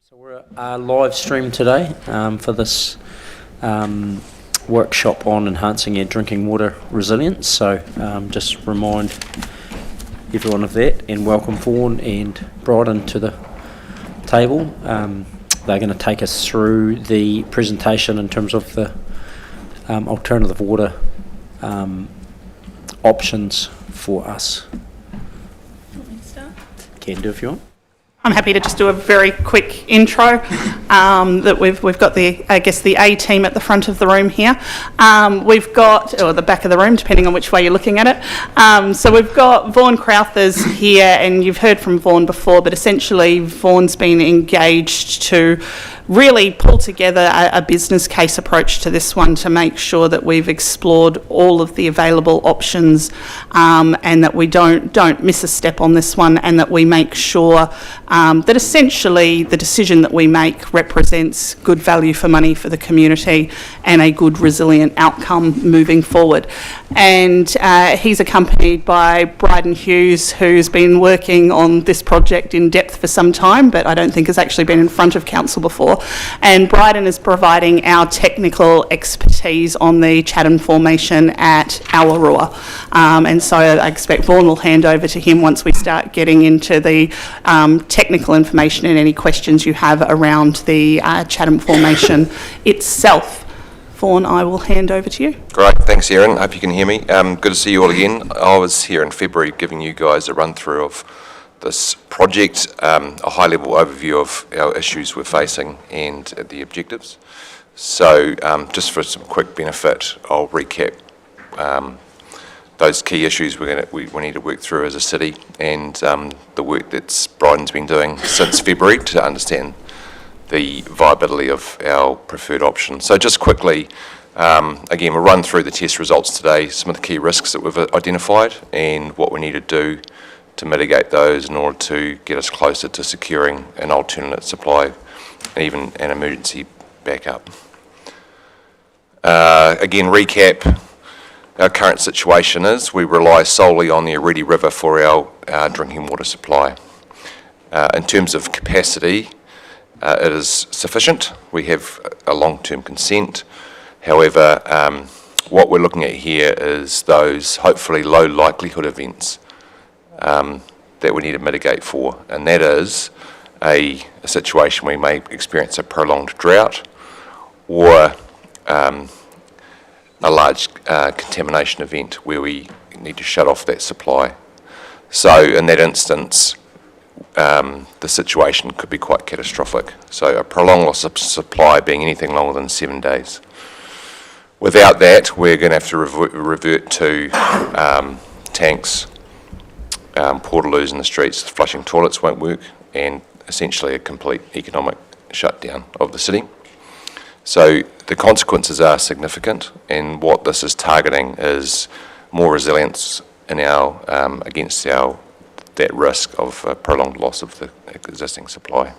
So we're live stream today for this workshop on enhancing your drinking water resilience. So just remind everyone of that, and welcome Vaughan and Bryden to the table. They're going to take us through the presentation in terms of the alternative water options for us. Do you want me to start? Can do if you want. I'm happy to just do a very quick intro. That we've got the A team at the front of the room here. We've got, or the back of the room, depending on which way you're looking at it. So we've got Vaughan Crowthers here, and you've heard from Vaughan before, but essentially Vaughan's been engaged to really pull together a business case approach to this one to make sure that we've explored all of the available options, and that we don't miss a step on this one, and that we make sure that essentially the decision that we make represents good value for money for the community and a good resilient outcome moving forward. And he's accompanied by Bryden Hughes, who's been working on this project in depth for some time, but I don't think has actually been in front of council before. And Bryden is providing our technical expertise on the Chatham Formation at Awarua. And so I expect Vaughan will hand over to him once we start getting into the technical information and any questions you have around the Chatham Formation itself. Vaughan, I will hand over to you. Great, thanks Erin, hope you can hear me. Good to see you all again. I was here in February giving you guys a run through of this project, a high level overview of our issues we're facing and the objectives. So just for some quick benefit, I'll recap those key issues we need to work through as a city, and the work that Bryden's been doing since February to understand the viability of our preferred option. So just quickly, again, we'll run through the test results today, some of the key risks that we've identified and what we need to do to mitigate those in order to get us closer to securing an alternate supply and even an emergency backup. Again, recap, our current situation is we rely solely on the Areti River for our drinking water supply. In terms of capacity, it is sufficient. We have a long-term consent. However, what we're looking at here is those hopefully low likelihood events that we need to mitigate for, and that is a situation where we may experience a prolonged drought or a large contamination event where we need to shut off that supply. So in that instance, the situation could be quite catastrophic. So a prolonged loss of supply being anything longer than 7 days. Without that, we're going to have to revert to tanks, portaloos in the streets, flushing toilets won't work, and essentially a complete economic shutdown of the city. So the consequences are significant, and what this is targeting is more resilience in our against that risk of a prolonged loss of the existing supply.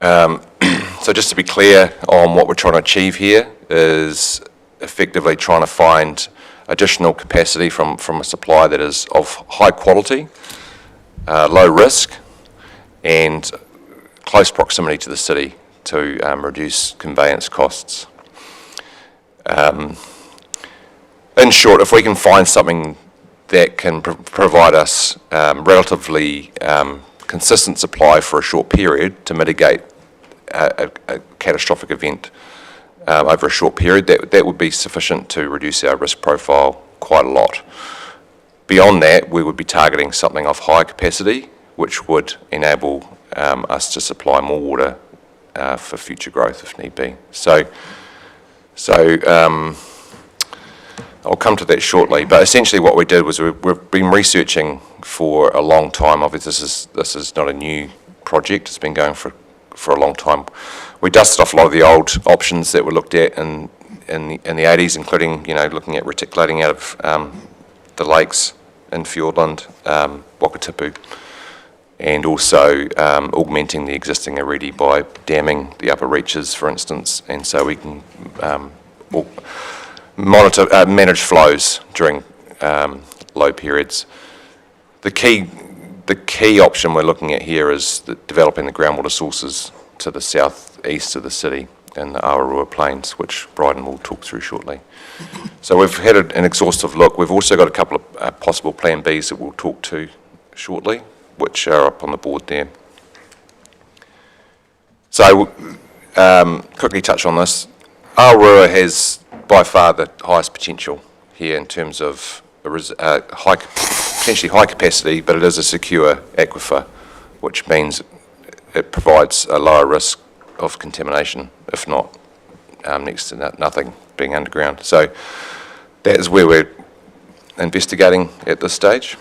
So just to be clear on what we're trying to achieve here is effectively trying to find additional capacity from a supply that is of high quality, low risk, and close proximity to the city to reduce conveyance costs. In short, if we can find something that can provide us relatively consistent supply for a short period to mitigate a catastrophic event over a short period, that would be sufficient to reduce our risk profile quite a lot. Beyond that, we would be targeting something of high capacity, which would enable us to supply more water for future growth if need be. So I'll come to that shortly, but essentially what we did was we've been researching for a long time. Obviously this is not a new project, it's been going for a long time. We dusted off a lot of the old options that were looked at in the 80s, including looking at reticulating out of the lakes in Fiordland, Wakatipu, and also augmenting the existing Areti by damming the upper reaches, for instance, and so we can manage flows during low periods. The key the key option we're looking at here is developing the groundwater sources to the southeast of the city in the Awarua Plains, which Bryden will talk through shortly. So we've had an exhaustive look. We've also got a couple of possible Plan Bs that we'll talk to shortly, which are up on the board there. So, quickly touch on this. Awarua has by far the highest potential here in terms of potentially high capacity, but it is a secure aquifer, which means it provides a lower risk of contamination, if not next to nothing being underground. So that is where we're investigating at this stage,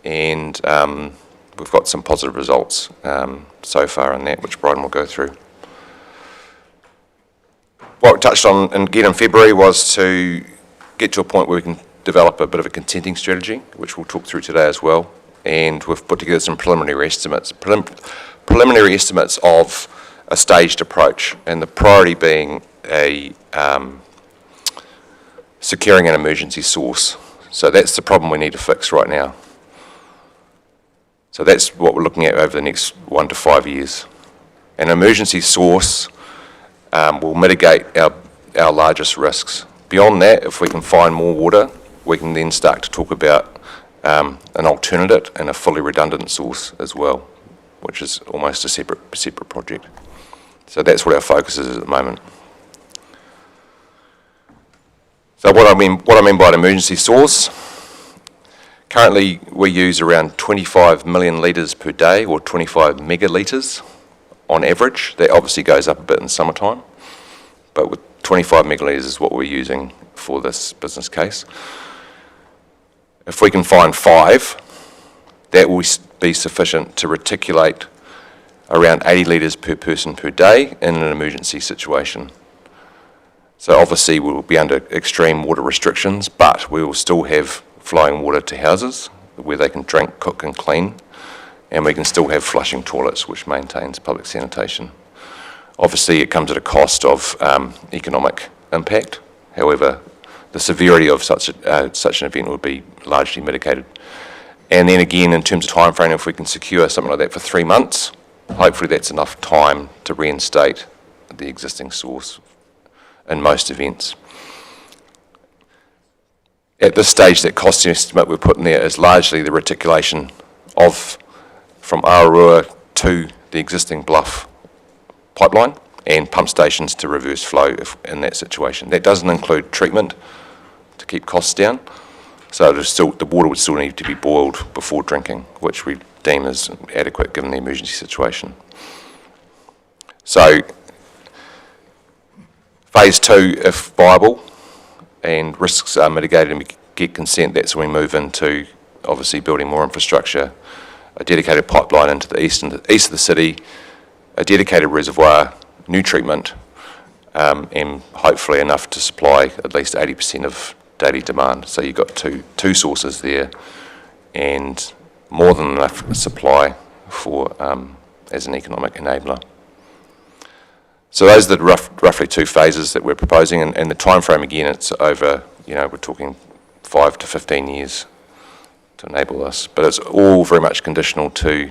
and we've got some positive results so far in that, which Bryden will go through. What we touched on again in February was to get to a point where we can develop a bit of a consenting strategy, which we'll talk through today as well, and we've put together some preliminary estimates. Preliminary estimates of a staged approach, and the priority being securing an emergency source. So that's the problem we need to fix right now. So that's what we're looking at over the next 1 to 5 years. An emergency source will mitigate our largest risks. Beyond that, if we can find more water, we can then start to talk about an alternate and a fully redundant source as well, which is almost a separate project. So that's what our focus is at the moment. So what I mean by an emergency source, currently we use around 25 million litres per day, or 25 megalitres on average. That obviously goes up a bit in summertime, but with 25 megalitres is what we're using for this business case. If we can find 5, that will be sufficient to reticulate around 80 litres per person per day in an emergency situation. So obviously we will be under extreme water restrictions, but we will still have flowing water to houses where they can drink, cook and clean, and we can still have flushing toilets, which maintains public sanitation. Obviously it comes at a cost of economic impact. However, the severity of such an event would be largely mitigated. And then again, in terms of time frame, if we can secure something like that for 3 months, hopefully that's enough time to reinstate the existing source in most events. At this stage, that cost estimate we're putting there is largely the reticulation from Awarua to the existing Bluff pipeline and pump stations to reverse flow in that situation. That doesn't include treatment to keep costs down, so the water would still need to be boiled before drinking, which we deem as adequate given the emergency situation. So phase 2, if viable and risks are mitigated and we get consent, that's when we move into obviously building more infrastructure, a dedicated pipeline into the east of the city, a dedicated reservoir, new treatment, and hopefully enough to supply at least 80% of daily demand. So you've got two sources there, and more than enough supply for as an economic enabler. So those are the roughly 2 phases that we're proposing, and the time frame again, it's over, we're talking 5 to 15 years to enable this, but it's all very much conditional to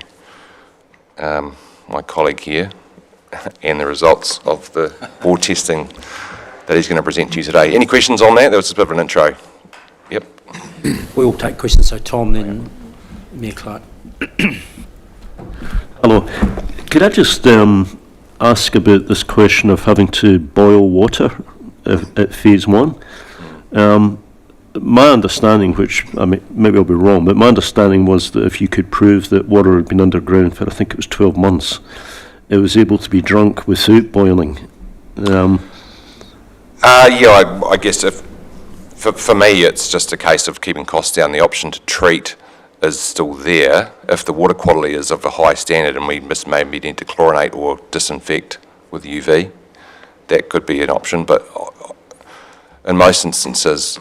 my colleague here and the results of the board testing that he's going to present to you today. Any questions on that? That was a bit of an intro. Yep. We'll take questions. So Tom, then Mayor Clark. Hello. Could I just ask about this question of having to boil water at phase 1? My understanding, which maybe I'll be wrong, but my understanding was that if you could prove that water had been underground for, I think it was 12 months, it was able to be drunk without boiling. I guess for me it's just a case of keeping costs down. The option to treat is still there if the water quality is of a high standard and we maybe need to chlorinate or disinfect with UV. That could be an option, but in most instances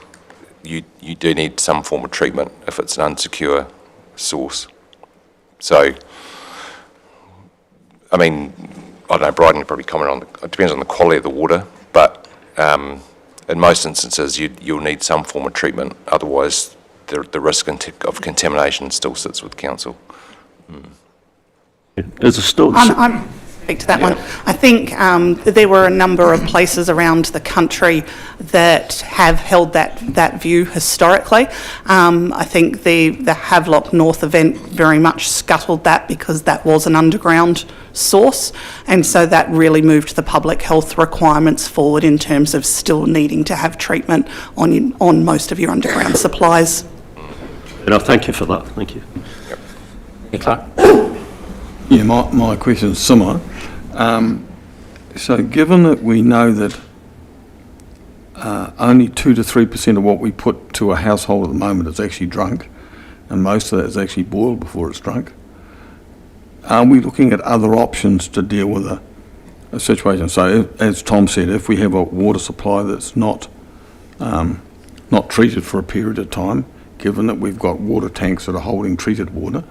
you do need some form of treatment if it's an unsecure source. So, I don't know, Bryden could probably comment on, it depends on the quality of the water, but in most instances you'll need some form of treatment, otherwise the risk of contamination still sits with council. Is it still... I'm speak to that one. I think there were a number of places around the country that have held that view historically. I think the Havelock North event very much scuttled that because that was an underground source, and so that really moved the public health requirements forward in terms of still needing to have treatment on most of your underground supplies. No, thank you for that. Thank you. Yeah, Clark? Yeah, my question is similar. So given that we know that only 2 to 3% of what we put to a household at the moment is actually drunk, and most of that is actually boiled before it's drunk, are we looking at other options to deal with a situation? So as Tom said, if we have a water supply that's not treated for a period of time, given that we've got water tanks that are holding treated water,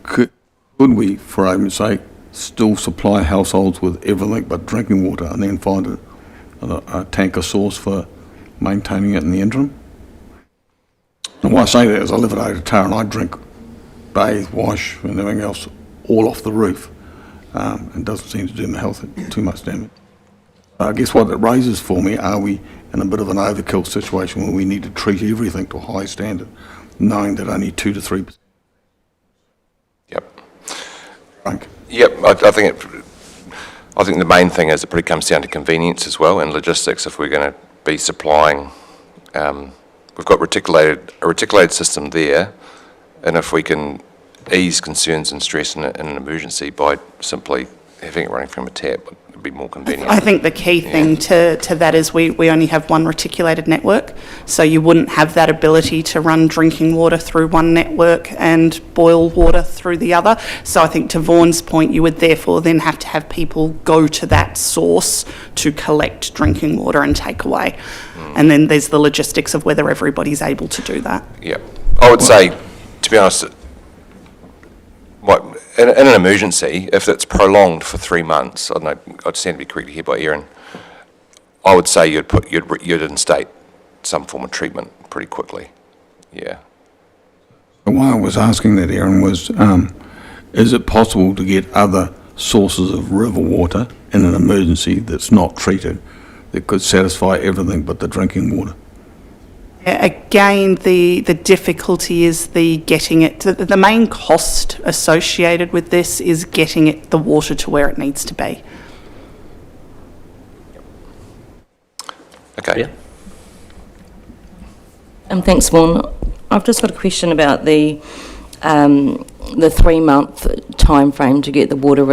could we, for argument's sake, still supply households with everything but drinking water and then find a tanker source for maintaining it in the interim? And why I say that is I live at Otatar and I drink, bathe, wash and everything else all off the roof, and doesn't seem to do my health too much damage. I guess what it raises for me, are we in a bit of an overkill situation where we need to treat everything to a high standard, knowing that only 2 to 3%? Yep. Drunk. Yep, I think the main thing is it pretty comes down to convenience as well and logistics. If we're going to be supplying, we've got a reticulated system there, and if we can ease concerns and stress in an emergency by simply having it running from a tap, it'd be more convenient. I think the key thing to that is we only have one reticulated network, so you wouldn't have that ability to run drinking water through one network and boil water through the other. So I think to Vaughan's point, you would therefore then have to have people go to that source to collect drinking water and take away. And then there's the logistics of whether everybody's able to do that. Yeah, I would say, to be honest, in an emergency, if it's prolonged for 3 months, I don't know, I'd stand to be corrected here by Erin, I would say you'd instate some form of treatment pretty quickly. Yeah. Why I was asking that, Erin, was is it possible to get other sources of river water in an emergency that's not treated that could satisfy everything but the drinking water? Again, the difficulty is getting it. The main cost associated with this is getting the water to where it needs to be. Okay. Yeah. Thanks, Vaughan. I've just got a question about the 3-month time frame to get the water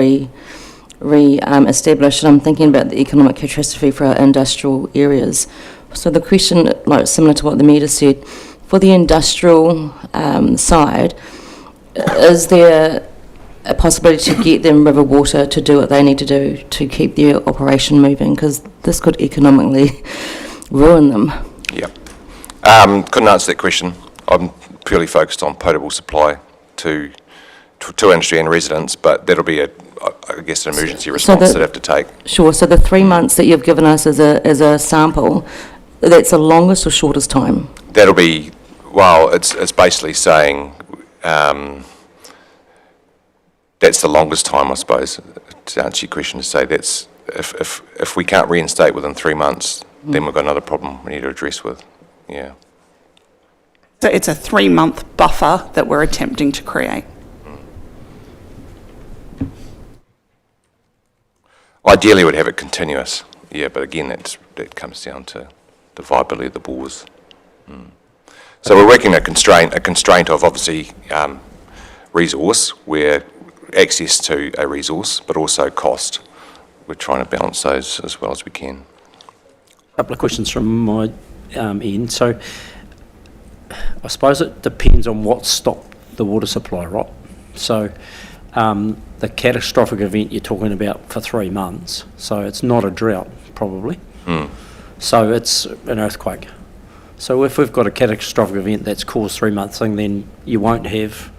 established. And I'm thinking about the economic catastrophe for our industrial areas. So the question, like similar to what the meter said, for the industrial side, is there a possibility to get them river water to do what they need to do to keep their operation moving? Because this could economically ruin them. Yeah. Couldn't answer that question. I'm purely focused on potable supply to industry and residents, but that'll be I guess, an emergency response that have to take. Sure. So the 3 months that you've given us as a sample, that's the longest or shortest time? That'll be, well, it's basically saying that's the longest time, I suppose, to answer your question, to say that's, if we can't reinstate within 3 months, then we've got another problem we need to address with, yeah. So it's a 3-month buffer that we're attempting to create. Ideally, we'd have it continuous, yeah, but again, that comes down to the viability of the bores. So we're working a constraint of obviously resource, where access to a resource, but also cost. We're trying to balance those as well as we can. A couple of questions from my end. So I suppose it depends on what stopped the water supply, right? So the catastrophic event you're talking about for 3 months, so it's not a drought, probably. So it's an earthquake. So if we've got a catastrophic event that's caused 3 months thing, then you won't have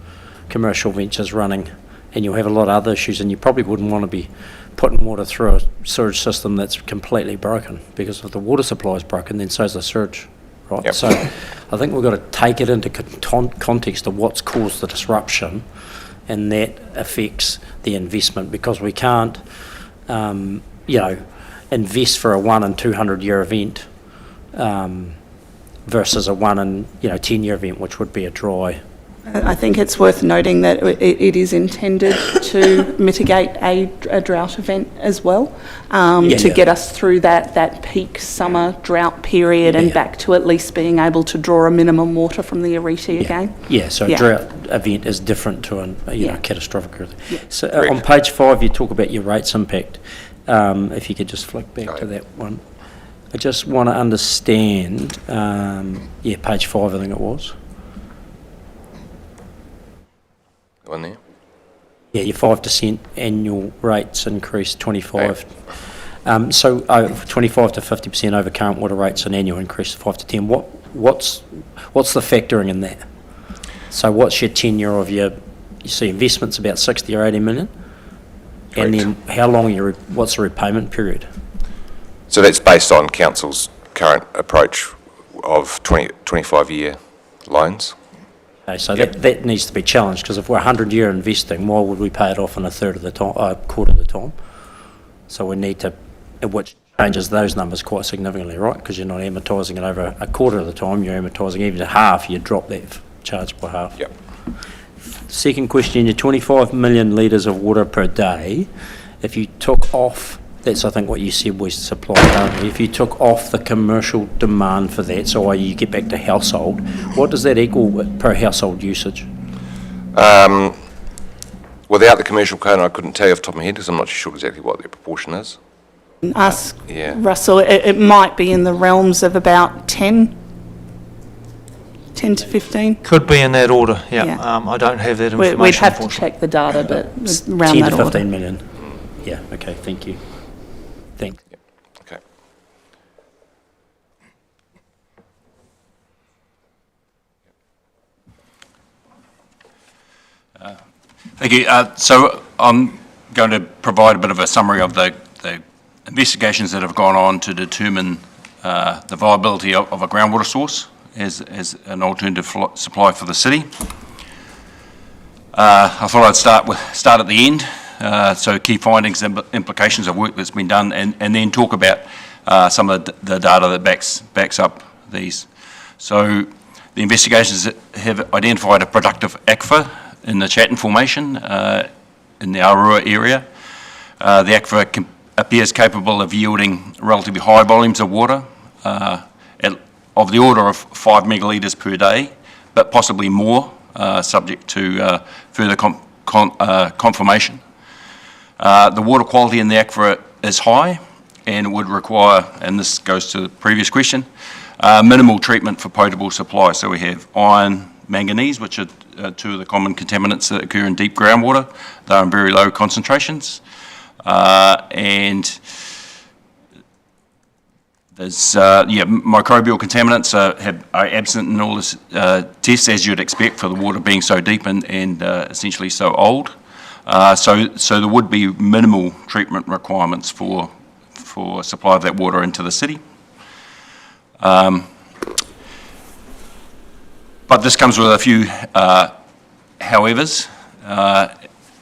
commercial ventures running, and you'll have a lot of other issues, and you probably wouldn't want to be putting water through a sewage system that's completely broken, because if the water supply is broken, then so's the sewage, right? Yep. So I think we've got to take it into context of what's caused the disruption, and that affects the investment because we can't, invest for a 1 in 200 year event versus a 1 in 10-year event, which would be a dry. I think it's worth noting that it is intended to mitigate a drought event as well, to get us through that peak summer drought period and back to at least being able to draw a minimum water from the Arete again. Yeah, so a drought event is different to a catastrophic event. So on page 5, you talk about your rates impact. If you could just flick back to that one. I just want to understand, page 5 I think it was. One there. Yeah, your 5% annual rates increase 25. So 25 to 50% over current water rates, an annual increase of 5 to 10. What's the factoring in that? So what's your tenure of your investment's about 60 or 80 million? Correct. And then how long what's the repayment period? So that's based on council's current approach of 25-year loans. Okay, so that needs to be challenged, because if we're 100-year investing, why would we pay it off in a third of the time, quarter of the time? So we need to, which changes those numbers quite significantly, right? Because you're not amortising it over a quarter of the time, you're amortising even to half, you drop that charge by half. Yep. Second question, your 25 million litres of water per day, if you took off, that's I think what you said we supply currently, if you took off the commercial demand for that, so you get back to household, what does that equal per household usage? Without the commercial code, I couldn't tell you off the top of my head because I'm not sure exactly what the proportion is. Ask Russell, it might be in the realms of about 10 to 15. Could be in that order, yeah. Yeah. I don't have that information. We'd have to check the data, but around 10 that to order. 15 million. Yeah, okay, thank you. Thanks. Okay. Thank you. So I'm going to provide a bit of a summary of the investigations that have gone on to determine the viability of a groundwater source as an alternative supply for the city. I thought I'd start at the end. So key findings and implications of work that's been done, and then talk about some of the data that backs up these. So the investigations have identified a productive aquifer in the Chatton Formation in the Arua area. The aquifer appears capable of yielding relatively high volumes of water of the order of 5 megalitres per day, but possibly more, subject to further confirmation. The water quality in the aquifer is high and would require, and this goes to the previous question, minimal treatment for potable supply. So we have iron, manganese, which are two of the common contaminants that occur in deep groundwater. They're in very low concentrations. And there's, microbial contaminants are absent in all this tests, as you'd expect for the water being so deep and essentially so old. So there would be minimal treatment requirements for supply of that water into the city. But this comes with a few howevers,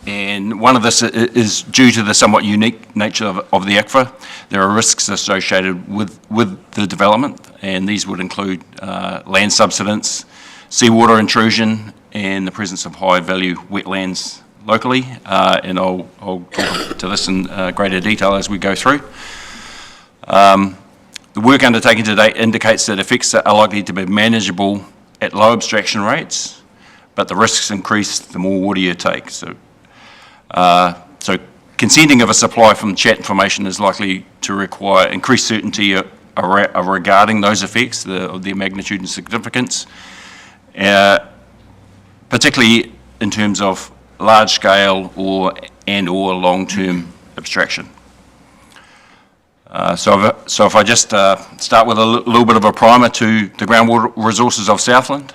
and one of this is due to the somewhat unique nature of the aquifer. There are risks associated with the development, and these would include land subsidence, seawater intrusion, and the presence of high-value wetlands locally, and I'll talk to this in greater detail as we go through. The work undertaken to date indicates that effects are likely to be manageable at low abstraction rates, but the risks increase the more water you take. So consenting of a supply from Chatton Formation is likely to require increased certainty regarding those effects, of their magnitude and significance, particularly in terms of large-scale or long-term abstraction. So if I just start with a little bit of a primer to the groundwater resources of Southland.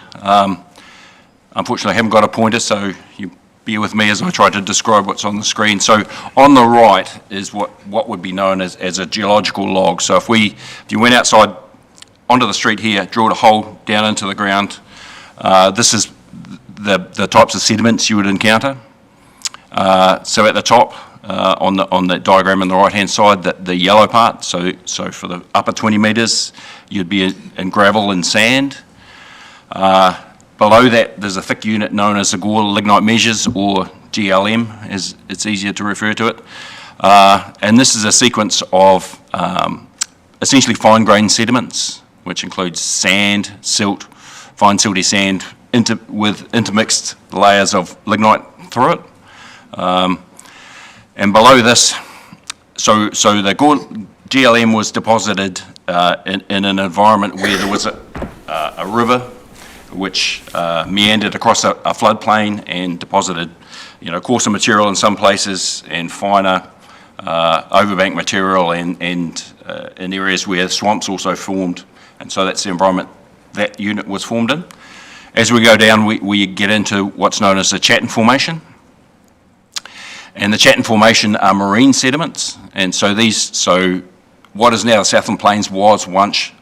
Unfortunately, I haven't got a pointer, so you bear with me as I try to describe what's on the screen. So on the right is what would be known as a geological log. So if you went outside onto the street here, drilled a hole down into the ground, this is the types of sediments you would encounter. So at the top, on the diagram on the right-hand side, the yellow part, so for the upper 20 metres, you'd be in gravel and sand. Below that, there's a thick unit known as the Gore Lignite Measures, or GLM, as it's easier to refer to it. And this is a sequence of essentially fine-grained sediments, which includes sand, silt, fine silty sand, with intermixed layers of lignite through it. And below this, so the Gore GLM was deposited in an environment where there was a river which meandered across a floodplain and deposited, coarser material in some places and finer overbank material and in areas where swamps also formed. And so that's the environment that unit was formed in. As we go down, we get into what's known as the Chatton Formation. And the Chatton Formation are marine sediments. And so what is now the Southland Plains was once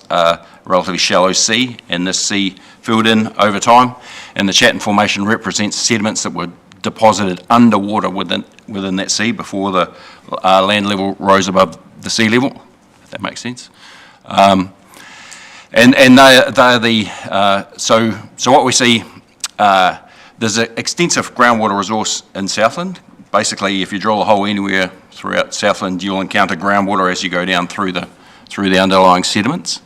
a relatively shallow sea, and this sea filled in over time. And the Chatton Formation represents sediments that were deposited underwater within that sea before the land level rose above the sea level, if that makes sense. And they're the, so what we see, there's an extensive groundwater resource in Southland. Basically, if you drill a hole anywhere throughout Southland, you'll encounter groundwater as you go down through the underlying sediments.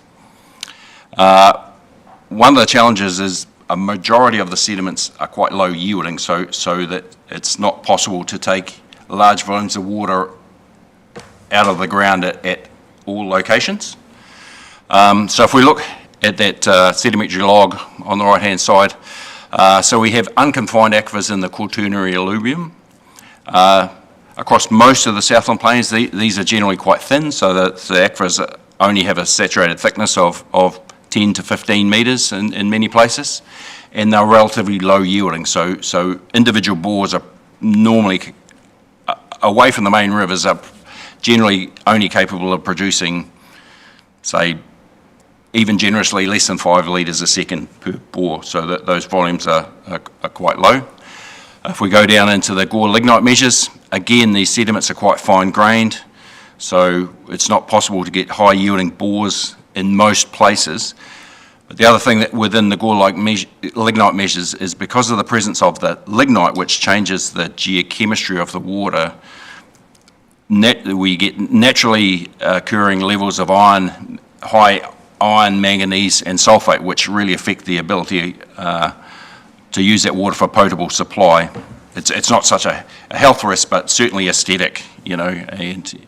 One of the challenges is a majority of the sediments are quite low yielding, so that it's not possible to take large volumes of water out of the ground at all locations. So if we look at that sedimentary log on the right-hand side, so we have unconfined aquifers in the Quaternary alluvium. Across most of the Southland Plains, these are generally quite thin, so that the aquifers only have a saturated thickness of 10 to 15 metres in many places, and they're relatively low yielding. So individual bores are normally, away from the main rivers, are generally only capable of producing, say, even generously less than 5 litres a second per bore, so that those volumes are quite low. If we go down into the Gore Lignite Measures, again, these sediments are quite fine-grained, so it's not possible to get high-yielding bores in most places. But the other thing that within the Gore Lignite Measures is because of the presence of the lignite, which changes the geochemistry of the water, we get naturally occurring levels of iron, high iron, manganese and sulfate, which really affect the ability to use that water for potable supply. It's not such a health risk, but certainly aesthetic, and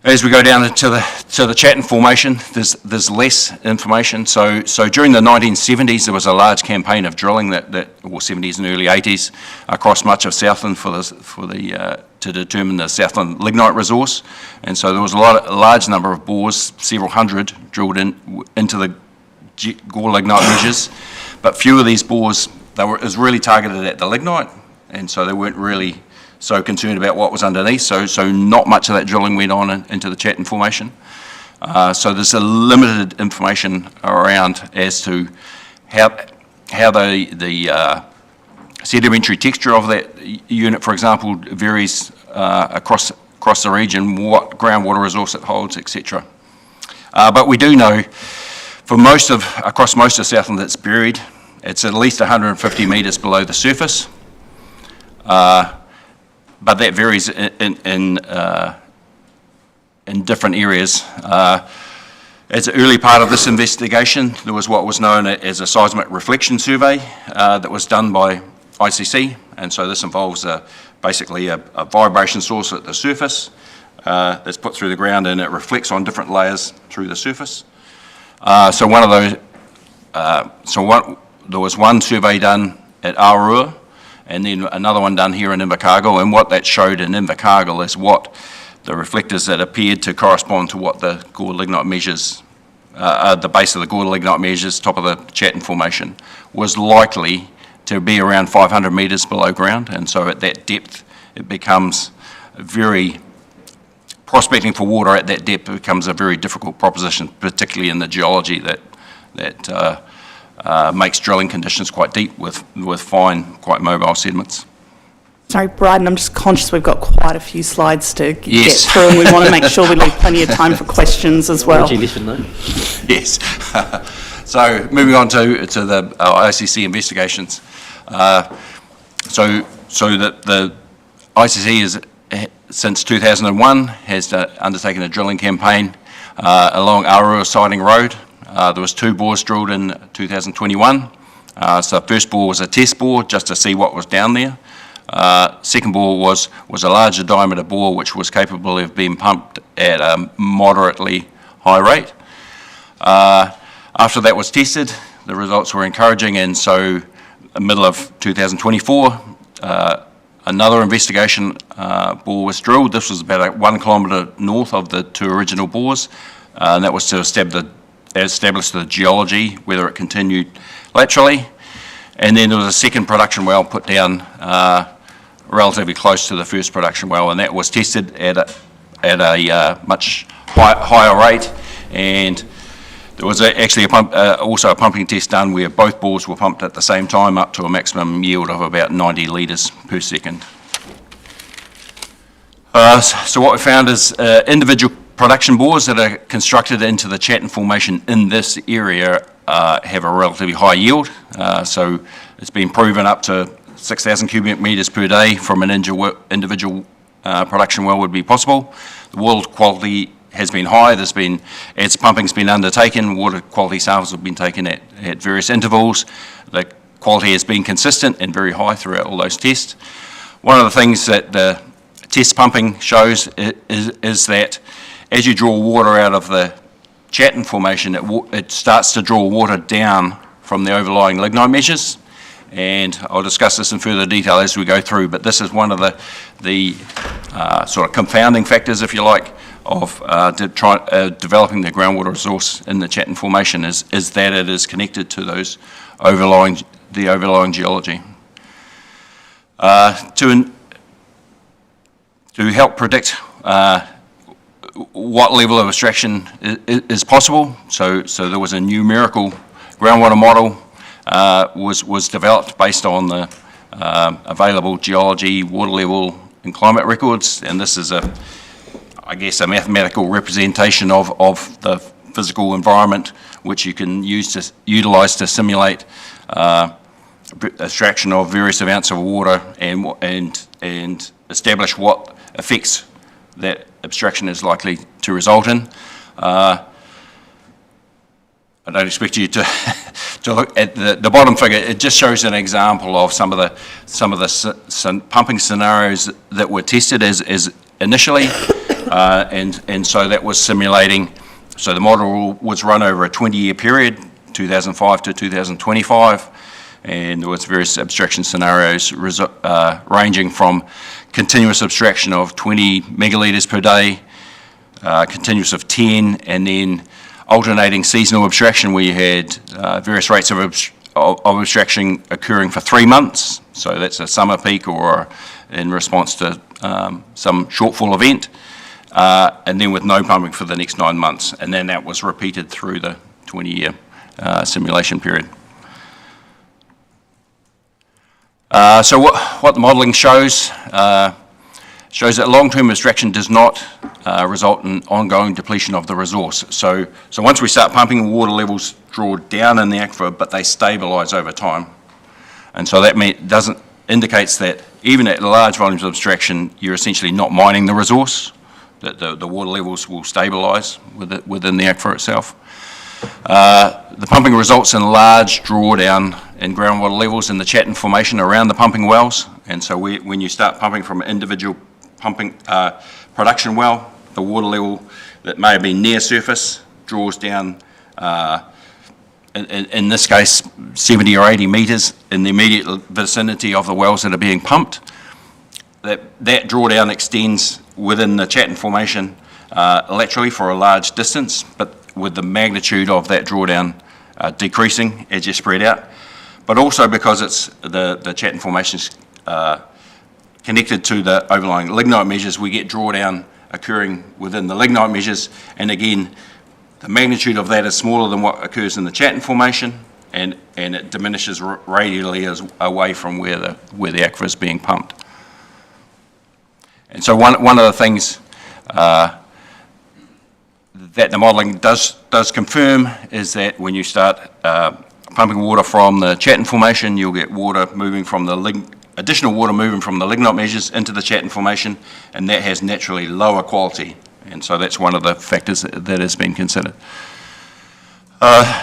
as we go down to the Chatton Formation, there's less information. So during the 1970s, there was a large campaign of drilling or 70s and early 80s across much of Southland to determine the Southland lignite resource. And so there was a large number of bores, several hundred, drilled into the Gore Lignite Measures. But few of these bores, it was really targeted at the lignite, and so they weren't really so concerned about what was underneath, so not much of that drilling went on into the Chatton Formation. So there's a limited information around as to how the sedimentary texture of that unit, for example, varies across the region, what groundwater resource it holds, etc. But we do know across most of Southland it's buried. It's at least 150 metres below the surface. But that varies in different areas. As an early part of this investigation, there was what was known as a seismic reflection survey that was done by ICC, and so this involves basically a vibration source at the surface that's put through the ground, and it reflects on different layers through the surface. So one of those, there was one survey done at Aurora, and then another one done here in Invercargill, and what that showed in Invercargill is what the reflectors that appeared to correspond to what the Gore Lignite Measures, the base of the Gore Lignite Measures, top of the Chatton Formation, was likely to be around 500 metres below ground, and so at that depth it becomes prospecting for water at that depth becomes a very difficult proposition, particularly in the geology that makes drilling conditions quite deep with fine, quite mobile sediments. Sorry, Bryden, I'm just conscious we've got quite a few slides to get Yes. through, and we want to make sure we leave plenty of time for questions as well. Reggie, listen though. Yes. So moving on to the ICC investigations. So the ICC is, since 2001, has undertaken a drilling campaign along Arua Siding Road. There was 2 bores drilled in 2021. So the first bore was a test bore just to see what was down there. Second bore was a larger diameter bore which was capable of being pumped at a moderately high rate. After that was tested, the results were encouraging, and so in the middle of 2024, another investigation bore was drilled. This was about 1 kilometre north of the 2 original bores, and that was to establish the geology, whether it continued laterally. And then there was a second production well put down relatively close to the first production well, and that was tested at a much higher rate. And there was actually also a pumping test done where both bores were pumped at the same time up to a maximum yield of about 90 litres per second. So what we found is individual production bores that are constructed into the Chatham Formation in this area have a relatively high yield. So it's been proven up to 6,000 cubic metres per day from an individual production well would be possible. The water quality has been high. As pumping's been undertaken, water quality samples have been taken at various intervals. The quality has been consistent and very high throughout all those tests. One of the things that the test pumping shows is that as you draw water out of the Chatham Formation, it starts to draw water down from the overlying lignite measures. And I'll discuss this in further detail as we go through, but this is one of the sort of confounding factors, if you like, of developing the groundwater resource in the Chatham Formation is that it is connected to those overlying geology. To help predict what level of extraction is possible, so there was a numerical groundwater model was developed based on the available geology, water level and climate records, and this is I guess a mathematical representation of the physical environment which you can utilise to simulate extraction of various amounts of water and establish what effects that abstraction is likely to result in. I don't expect you to look at the bottom figure. It just shows an example of some of the pumping scenarios that were tested as initially, and so that was simulating. So the model was run over a 20-year period, 2005 to 2025, and there was various abstraction scenarios ranging from continuous abstraction of 20 megalitres per day, continuous of 10, and then alternating seasonal abstraction where you had various rates of abstraction occurring for 3 months. So that's a summer peak or in response to some shortfall event, and then with no pumping for the next 9 months. And then that was repeated through the 20-year simulation period. So what the modelling shows that long-term abstraction does not result in ongoing depletion of the resource. So once we start pumping, water levels draw down in the aquifer, but they stabilise over time. And so that indicates that even at large volumes of abstraction, you're essentially not mining the resource, that the water levels will stabilise within the aquifer itself. The pumping results in large drawdown in groundwater levels in the Chatham Formation around the pumping wells, and so when you start pumping from an individual pumping production well, the water level that may have been near surface draws down, in this case, 70 or 80 metres in the immediate vicinity of the wells that are being pumped. That drawdown extends within the Chatham Formation laterally for a large distance, but with the magnitude of that drawdown decreasing as you spread out, but also because it's the Chatham Formation is connected to the overlying lignite measures, we get drawdown occurring within the lignite measures, and again, the magnitude of that is smaller than what occurs in the Chatham Formation, and it diminishes radially as away from where the aquifer is being pumped. And so one of the things that the modelling does confirm is that when you start pumping water from the Chatton Formation, you'll get water moving from additional water moving from the lignite measures into the Chatton Formation, and that has naturally lower quality. And so that's one of the factors that has been considered.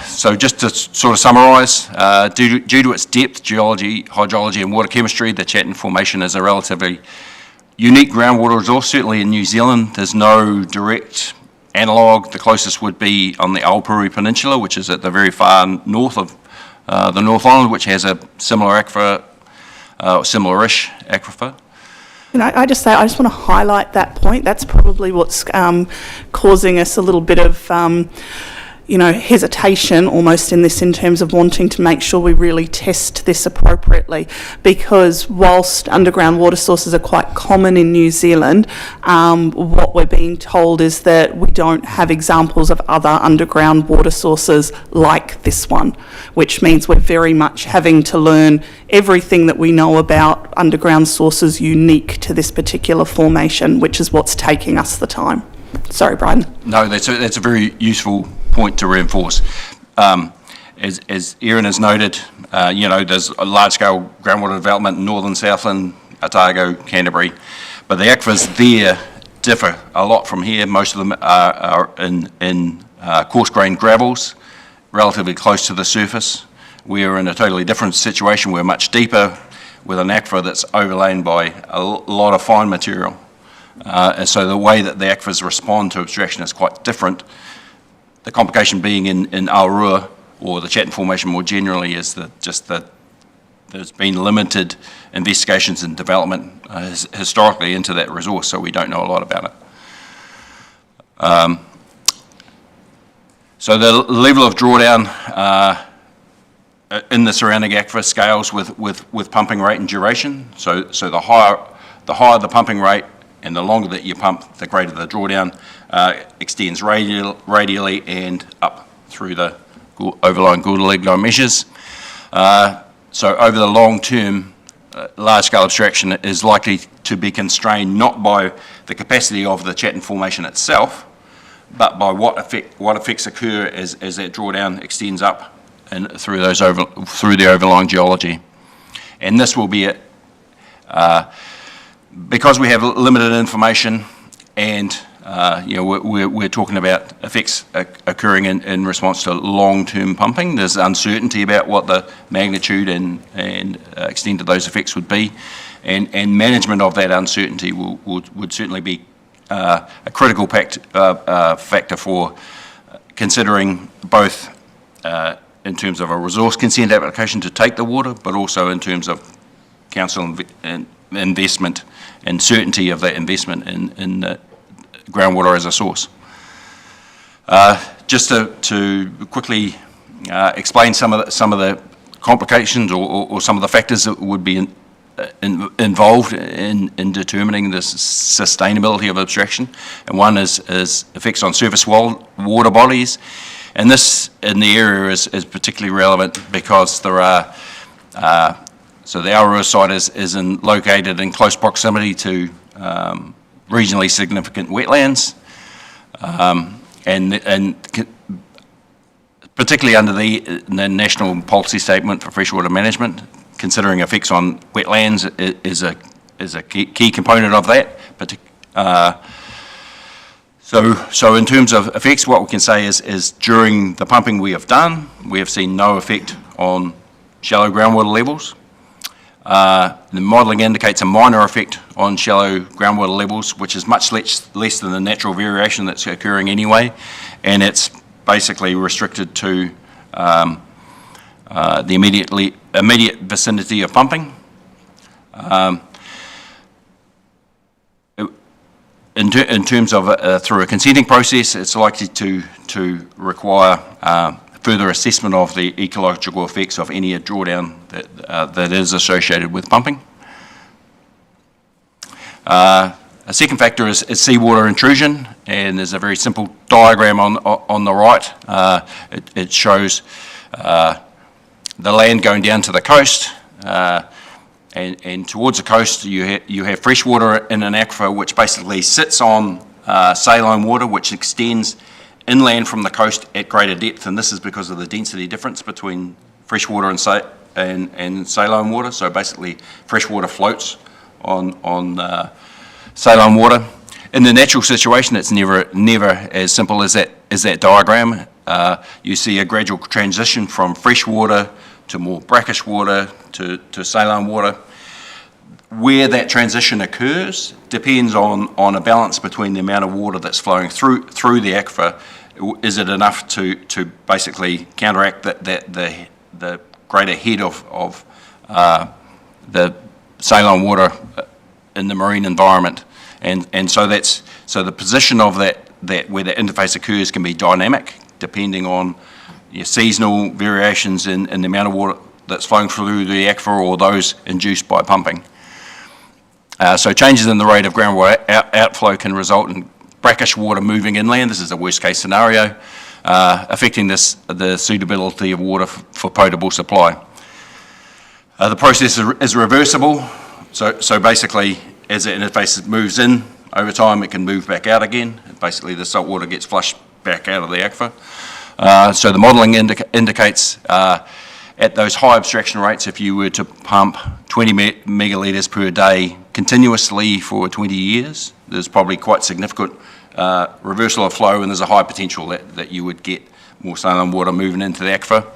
So just to sort of summarise, due to its depth, geology, hydrology and water chemistry, the Chatton Formation is a relatively unique groundwater resource. Certainly in New Zealand, there's no direct analogue. The closest would be on the Aotearoa Peninsula, which is at the very far north of the North Island, which has a similar aquifer, similar-ish aquifer. And I just want to highlight that point. That's probably what's causing us a little bit of hesitation almost in terms of wanting to make sure we really test this appropriately, because whilst underground water sources are quite common in New Zealand, what we're being told is that we don't have examples of other underground water sources like this one, which means we're very much having to learn everything that we know about underground sources unique to this particular formation, which is what's taking us the time. Sorry, Brian. No, that's a very useful point to reinforce. As Erin has noted, there's a large-scale groundwater development in northern Southland, Otago, Canterbury, but the aquifers there differ a lot from here. Most of them are in coarse-grained gravels, relatively close to the surface. We're in a totally different situation. We're much deeper with an aquifer that's overlain by a lot of fine material. And so the way that the aquifers respond to abstraction is quite different. The complication being in Aotearoa, or the Chatton Formation more generally, is that there's been limited investigations and development historically into that resource, so we don't know a lot about it. So the level of drawdown in the surrounding aquifer scales with pumping rate and duration. So the higher the pumping rate, and the longer that you pump, the greater the drawdown extends radially and up through the overlying Goulda-Lignite measures. So over the long term, large-scale abstraction is likely to be constrained not by the capacity of the Chatton Formation itself, but by what effects occur as that drawdown extends up and through the overlying geology. And this will be because we have limited information, and we're talking about effects occurring in response to long-term pumping. There's uncertainty about what the magnitude and extent of those effects would be, and management of that uncertainty would certainly be a critical factor for considering both in terms of a resource consent application to take the water, but also in terms of council investment and certainty of that investment in groundwater as a source. Just to quickly explain some of the complications or some of the factors that would be involved in determining the sustainability of abstraction, and one is effects on surface water bodies, and this in the area is particularly relevant because there are so the Aotearoa site is located in close proximity to regionally significant wetlands, and particularly under the National Policy Statement for Freshwater Management, considering effects on wetlands is a key component of that. So in terms of effects, what we can say is during the pumping we have done, we have seen no effect on shallow groundwater levels. The modelling indicates a minor effect on shallow groundwater levels, which is much less than the natural variation that's occurring anyway, and it's basically restricted to the immediate vicinity of pumping. In terms of through a consenting process, it's likely to require further assessment of the ecological effects of any drawdown that is associated with pumping. A second factor is seawater intrusion, and there's a very simple diagram on the right. It shows the land going down to the coast, and towards the coast you have fresh water in an aquifer which basically sits on saline water which extends inland from the coast at greater depth, and this is because of the density difference between fresh water and saline water. So basically fresh water floats on saline water. In the natural situation, it's never as simple as that diagram. You see a gradual transition from fresh water to more brackish water to saline water. Where that transition occurs depends on a balance between the amount of water that's flowing through the aquifer. Is it enough to basically counteract the greater head of the saline water in the marine environment? And so the position of that where the interface occurs can be dynamic, depending on your seasonal variations in the amount of water that's flowing through the aquifer or those induced by pumping. So changes in the rate of groundwater outflow can result in brackish water moving inland. This is a worst case scenario, affecting the suitability of water for potable supply. The process is reversible. So basically, as the interface moves in over time, it can move back out again. Basically, the salt water gets flushed back out of the aquifer. So the modelling indicates at those high abstraction rates, if you were to pump 20 megalitres per day continuously for 20 years, there's probably quite significant reversal of flow, and there's a high potential that you would get more saline water moving into the aquifer.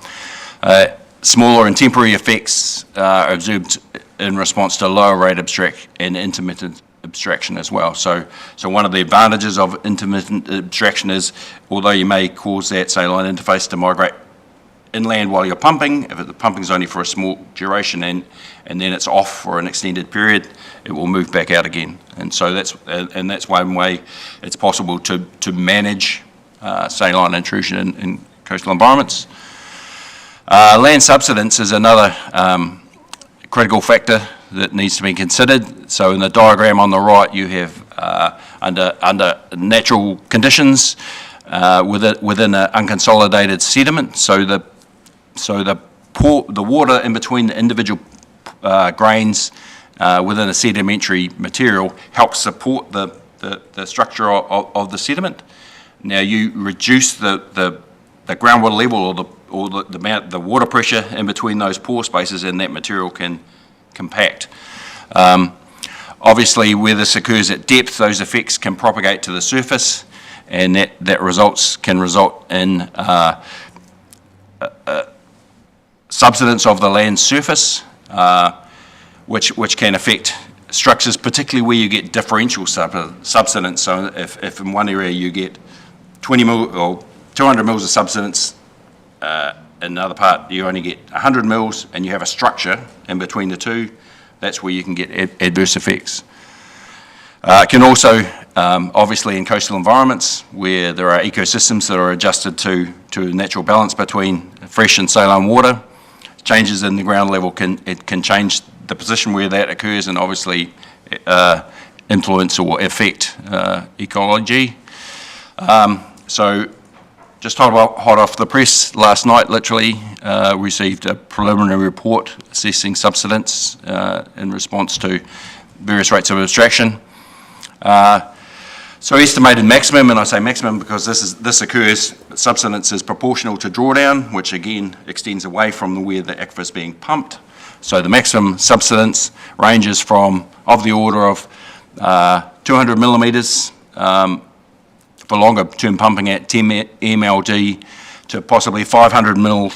Smaller and temporary effects are observed in response to lower rate abstraction and intermittent abstraction as well. So one of the advantages of intermittent abstraction is, although you may cause that saline interface to migrate inland while you're pumping, if the pumping is only for a small duration and then it's off for an extended period, it will move back out again. And so that's one way it's possible to manage saline intrusion in coastal environments. Land subsidence is another critical factor that needs to be considered. So in the diagram on the right, you have under natural conditions within an unconsolidated sediment. So the water in between the individual grains within a sedimentary material helps support the structure of the sediment. Now you reduce the groundwater level or the water pressure in between those pore spaces, and that material can compact. Obviously, where this occurs at depth, those effects can propagate to the surface, and that can result in subsidence of the land surface, which can affect structures, particularly where you get differential subsidence. So if in one area you get 20 mil or 200 mils of subsidence, in another part you only get 100 mils, and you have a structure in between the two, that's where you can get adverse effects. It can also, obviously in coastal environments where there are ecosystems that are adjusted to a natural balance between fresh and saline water, changes in the ground level can change the position where that occurs, and obviously influence or affect ecology. So just hot off the press last night, literally, received a preliminary report assessing subsidence in response to various rates of abstraction. So estimated maximum, and I say maximum because this occurs, subsidence is proportional to drawdown, which again extends away from where the aquifer is being pumped. So the maximum subsidence ranges from of the order of 200 millimetres for longer term pumping at 10 MLD to possibly 500 mil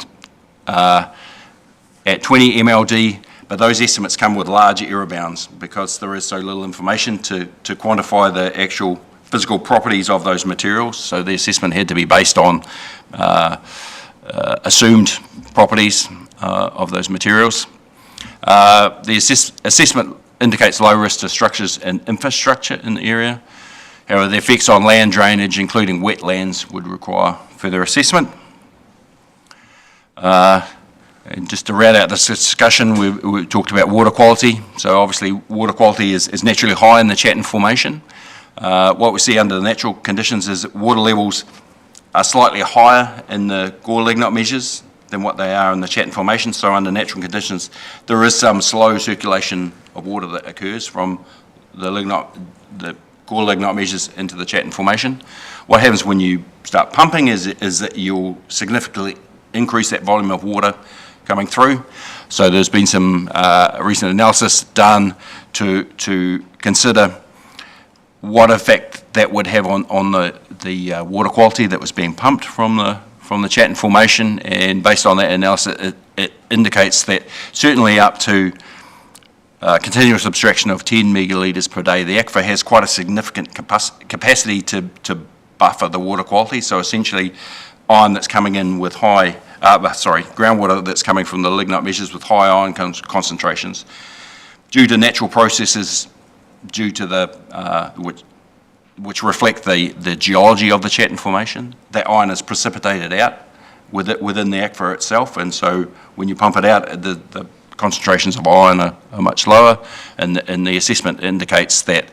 at 20 MLD, but those estimates come with larger error bounds because there is so little information to quantify the actual physical properties of those materials. So the assessment had to be based on assumed properties of those materials. The assessment indicates low risk to structures and infrastructure in the area. However, the effects on land drainage, including wetlands, would require further assessment. And just to round out this discussion, we talked about water quality. So obviously water quality is naturally high in the Chatham Formation. What we see under the natural conditions is that water levels are slightly higher in the Gore Lignite measures than what they are in the Chatton Formation. So under natural conditions, there is some slow circulation of water that occurs from the core lignite measures into the Chatton Formation. What happens when you start pumping is that you'll significantly increase that volume of water coming through. So there's been some recent analysis done to consider what effect that would have on the water quality that was being pumped from the Chatton Formation, and based on that analysis, it indicates that certainly up to continuous abstraction of 10 megalitres per day, the aquifer has quite a significant capacity to buffer the water quality. So essentially, iron that's coming in with groundwater that's coming from the lignite measures with high iron concentrations, due to natural processes, due to the which reflect the geology of the Chatton Formation, that iron is precipitated out within the aquifer itself, and so when you pump it out, the concentrations of iron are much lower, and the assessment indicates that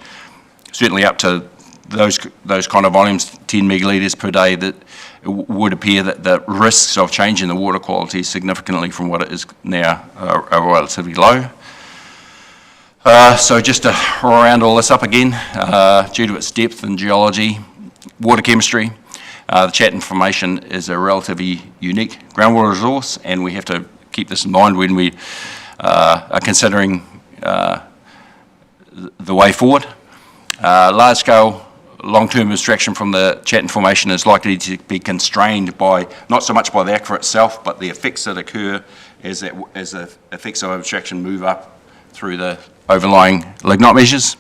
certainly up to those kind of volumes, 10 megalitres per day, that it would appear that the risks of changing the water quality significantly from what it is now are relatively low. So just to round all this up again, due to its depth and geology, water chemistry, the Chatton Formation is a relatively unique groundwater resource, and we have to keep this in mind when we are considering the way forward. Large-scale, long-term abstraction from the Chatton Formation is likely to be constrained by, not so much by the aquifer itself, but the effects that occur as the effects of abstraction move up through the overlying lignite measures.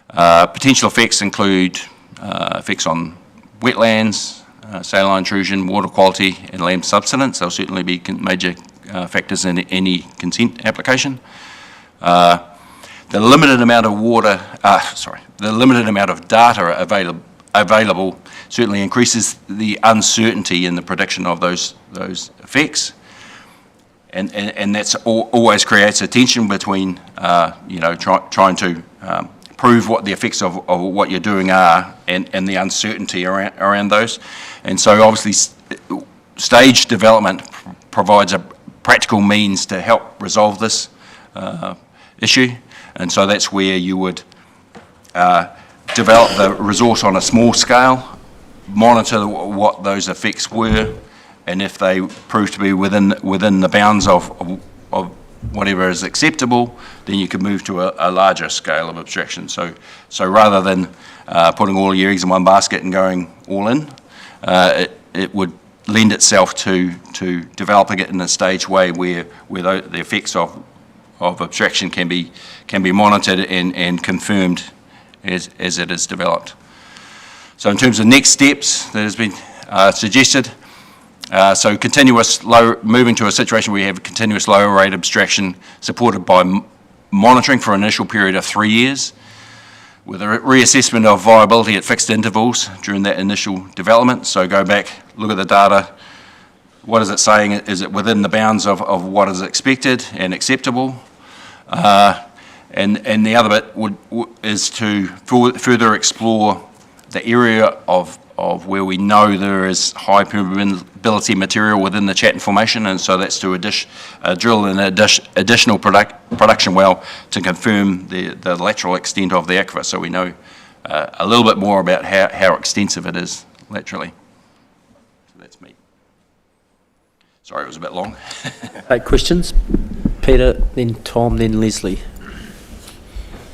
Potential effects include effects on wetlands, saline intrusion, water quality, and land subsidence. They'll certainly be major factors in any consent application. The limited amount of the limited amount of data available certainly increases the uncertainty in the prediction of those effects. And that's always creates a tension between, trying to prove what the effects of what you're doing are and the uncertainty around those. And so obviously stage development provides a practical means to help resolve this issue. And so that's where you would develop the resource on a small scale, monitor what those effects were, and if they prove to be within the bounds of whatever is acceptable, then you could move to a larger scale of abstraction. So rather than putting all your eggs in one basket and going all in, it would lend itself to developing it in a staged way where the effects of abstraction can be monitored and confirmed as it is developed. So in terms of next steps that has been suggested, so moving to a situation where you have a continuous lower rate abstraction supported by monitoring for an initial period of 3 years, with a reassessment of viability at fixed intervals during that initial development. So go back, look at the data. What is it saying? Is it within the bounds of what is expected and acceptable? And the other bit is to further explore the area of where we know there is high permeability material within the Chatton Formation, and so that's to drill an additional production well to confirm the lateral extent of the aquifer, so we know a little bit more about how extensive it is laterally. So that's me. Sorry, it was a bit long. Questions? Peter, then Tom, then Leslie.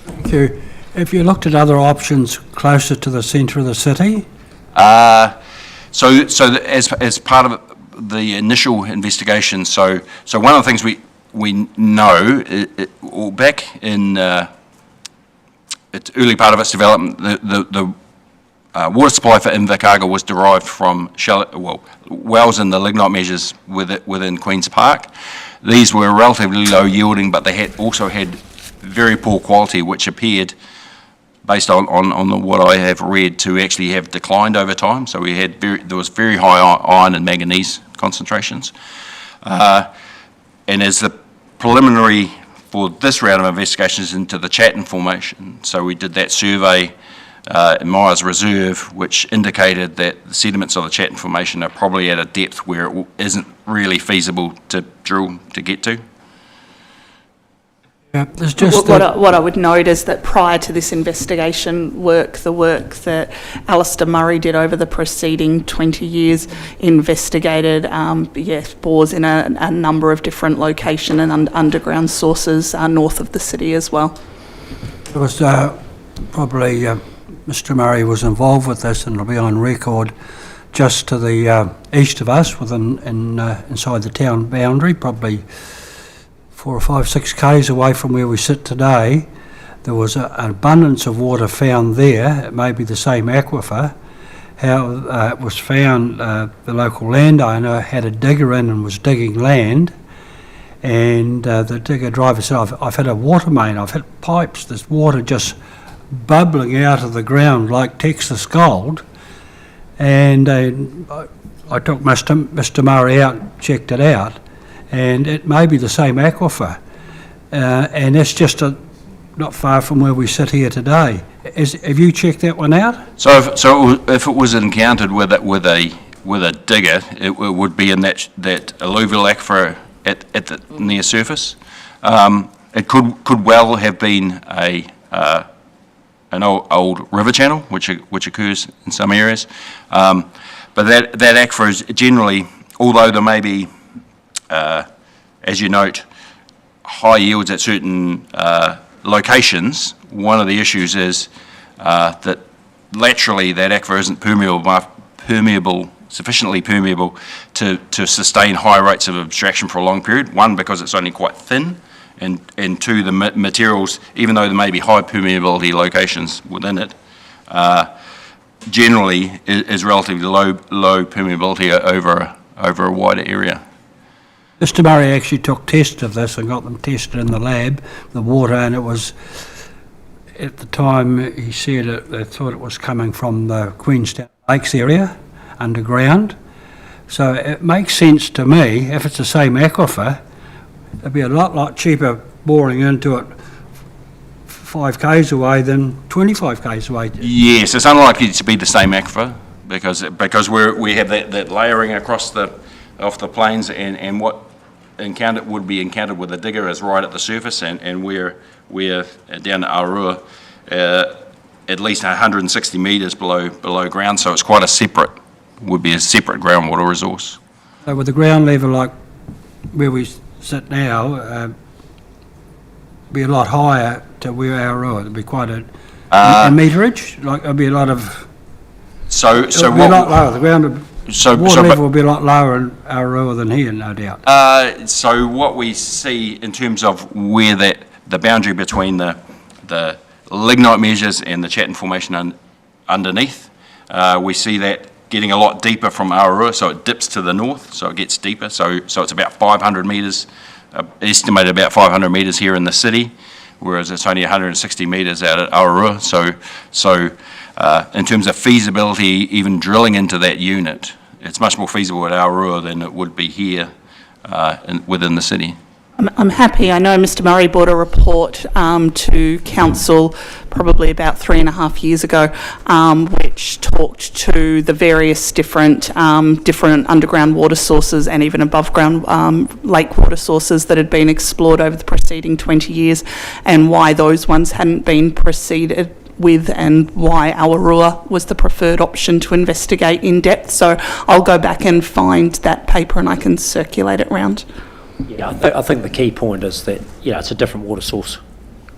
Thank you. Have you looked at other options closer to the centre of the city? So as part of the initial investigation, so one of the things we know, back in its early part of its development, the water supply for Invercargill was derived from wells in the lignite measures within Queen's Park. These were relatively low yielding, but they also had very poor quality, which appeared, based on what I have read, to actually have declined over time. So there was very high iron and manganese concentrations. And as the preliminary for this round of investigations into the Chatton Formation, so we did that survey in Myers Reserve, which indicated that the sediments of the Chatton Formation are probably at a depth where it isn't really feasible to drill to get to. Yeah, there's just What I would note is that prior to this investigation work, the work that Alistair Murray did over the preceding 20 years investigated, bores in a number of different location and underground sources north of the city as well. It was probably Mr. Murray was involved with this, and it'll be on record. Just to the east of us, inside the town boundary, probably 4 or 5, 6 k's away from where we sit today, there was an abundance of water found there. It may be the same aquifer. How it was found, the local landowner had a digger in and was digging land, and the digger driver said, I've had a water main, I've hit pipes, there's water just bubbling out of the ground like Texas gold. And I took Mr. Murray out, checked it out, and it may be the same aquifer, and it's just not far from where we sit here today. Have you checked that one out? So if it was encountered with a digger, it would be in that alluvial aquifer at the near surface. It could well have been an old river channel, which occurs in some areas, but that aquifer is generally, although there may be, as you note, high yields at certain locations, one of the issues is that laterally that aquifer isn't sufficiently permeable to sustain high rates of abstraction for a long period. One, because it's only quite thin, and two, the materials, even though there may be high permeability locations within it, generally is relatively low permeability over a wider area. Mr. Murray actually took tests of this and got them tested in the lab, the water, and it was, at the time he said they thought it was coming from the Queenstown Lakes area, underground. So it makes sense to me, if it's the same aquifer, it'd be a lot cheaper boring into it 5 k's away than 25 k's away. Yes, it's unlikely to be the same aquifer because we have that layering across off the plains, and what would be encountered with a digger is right at the surface, and we're down at Aurora at least 160 metres below ground, so it's quite would be a separate groundwater resource. So with the ground level like where we sit now, be a lot higher to where Aurora. It'd be quite a meterage. Like it'd be a lot of. So be a lot lower. The ground. Water level will be a lot lower in Aurora than here, no doubt. So what we see in terms of where the boundary between the lignite measures and the Chatham Formation underneath, we see that getting a lot deeper from Aurora, so it dips to the north, so it gets deeper. So it's about 500 metres, estimated about 500 metres here in the city, whereas it's only 160 metres out at Aurora. So in terms of feasibility, even drilling into that unit, it's much more feasible at Aurora than it would be here within the city. I'm happy. I know Mr. Murray brought a report to council probably about 3.5 years ago, which talked to the various different underground water sources and even above ground lake water sources that had been explored over the preceding 20 years, and why those ones hadn't been proceeded with, and why Aurora was the preferred option to investigate in depth. So I'll go back and find that paper and I can circulate it round. Yeah, I think the key point is that, it's a different water source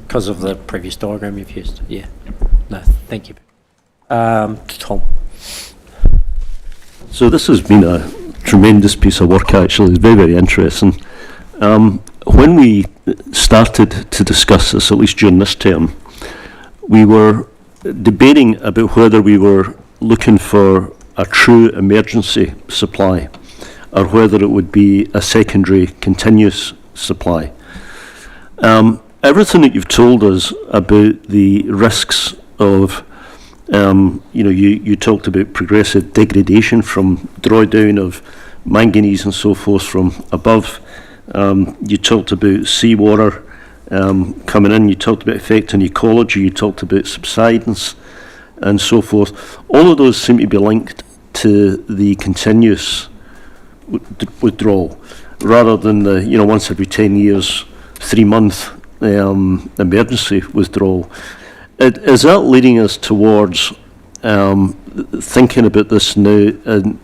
because of the previous diagram you've used. Yeah. No, thank you. Tom. So this has been a tremendous piece of work, actually. It's very, very interesting. When we started to discuss this, at least during this term, we were debating about whether we were looking for a true emergency supply or whether it would be a secondary continuous supply. Everything that you've told us about the risks of, you talked about progressive degradation from drawdown of manganese and so forth from above. You talked about seawater coming in, you talked about effect on ecology, you talked about subsidence and so forth. All of those seem to be linked to the continuous withdrawal, rather than the, once every 10 years, 3-month emergency withdrawal. Is that leading us towards thinking about this now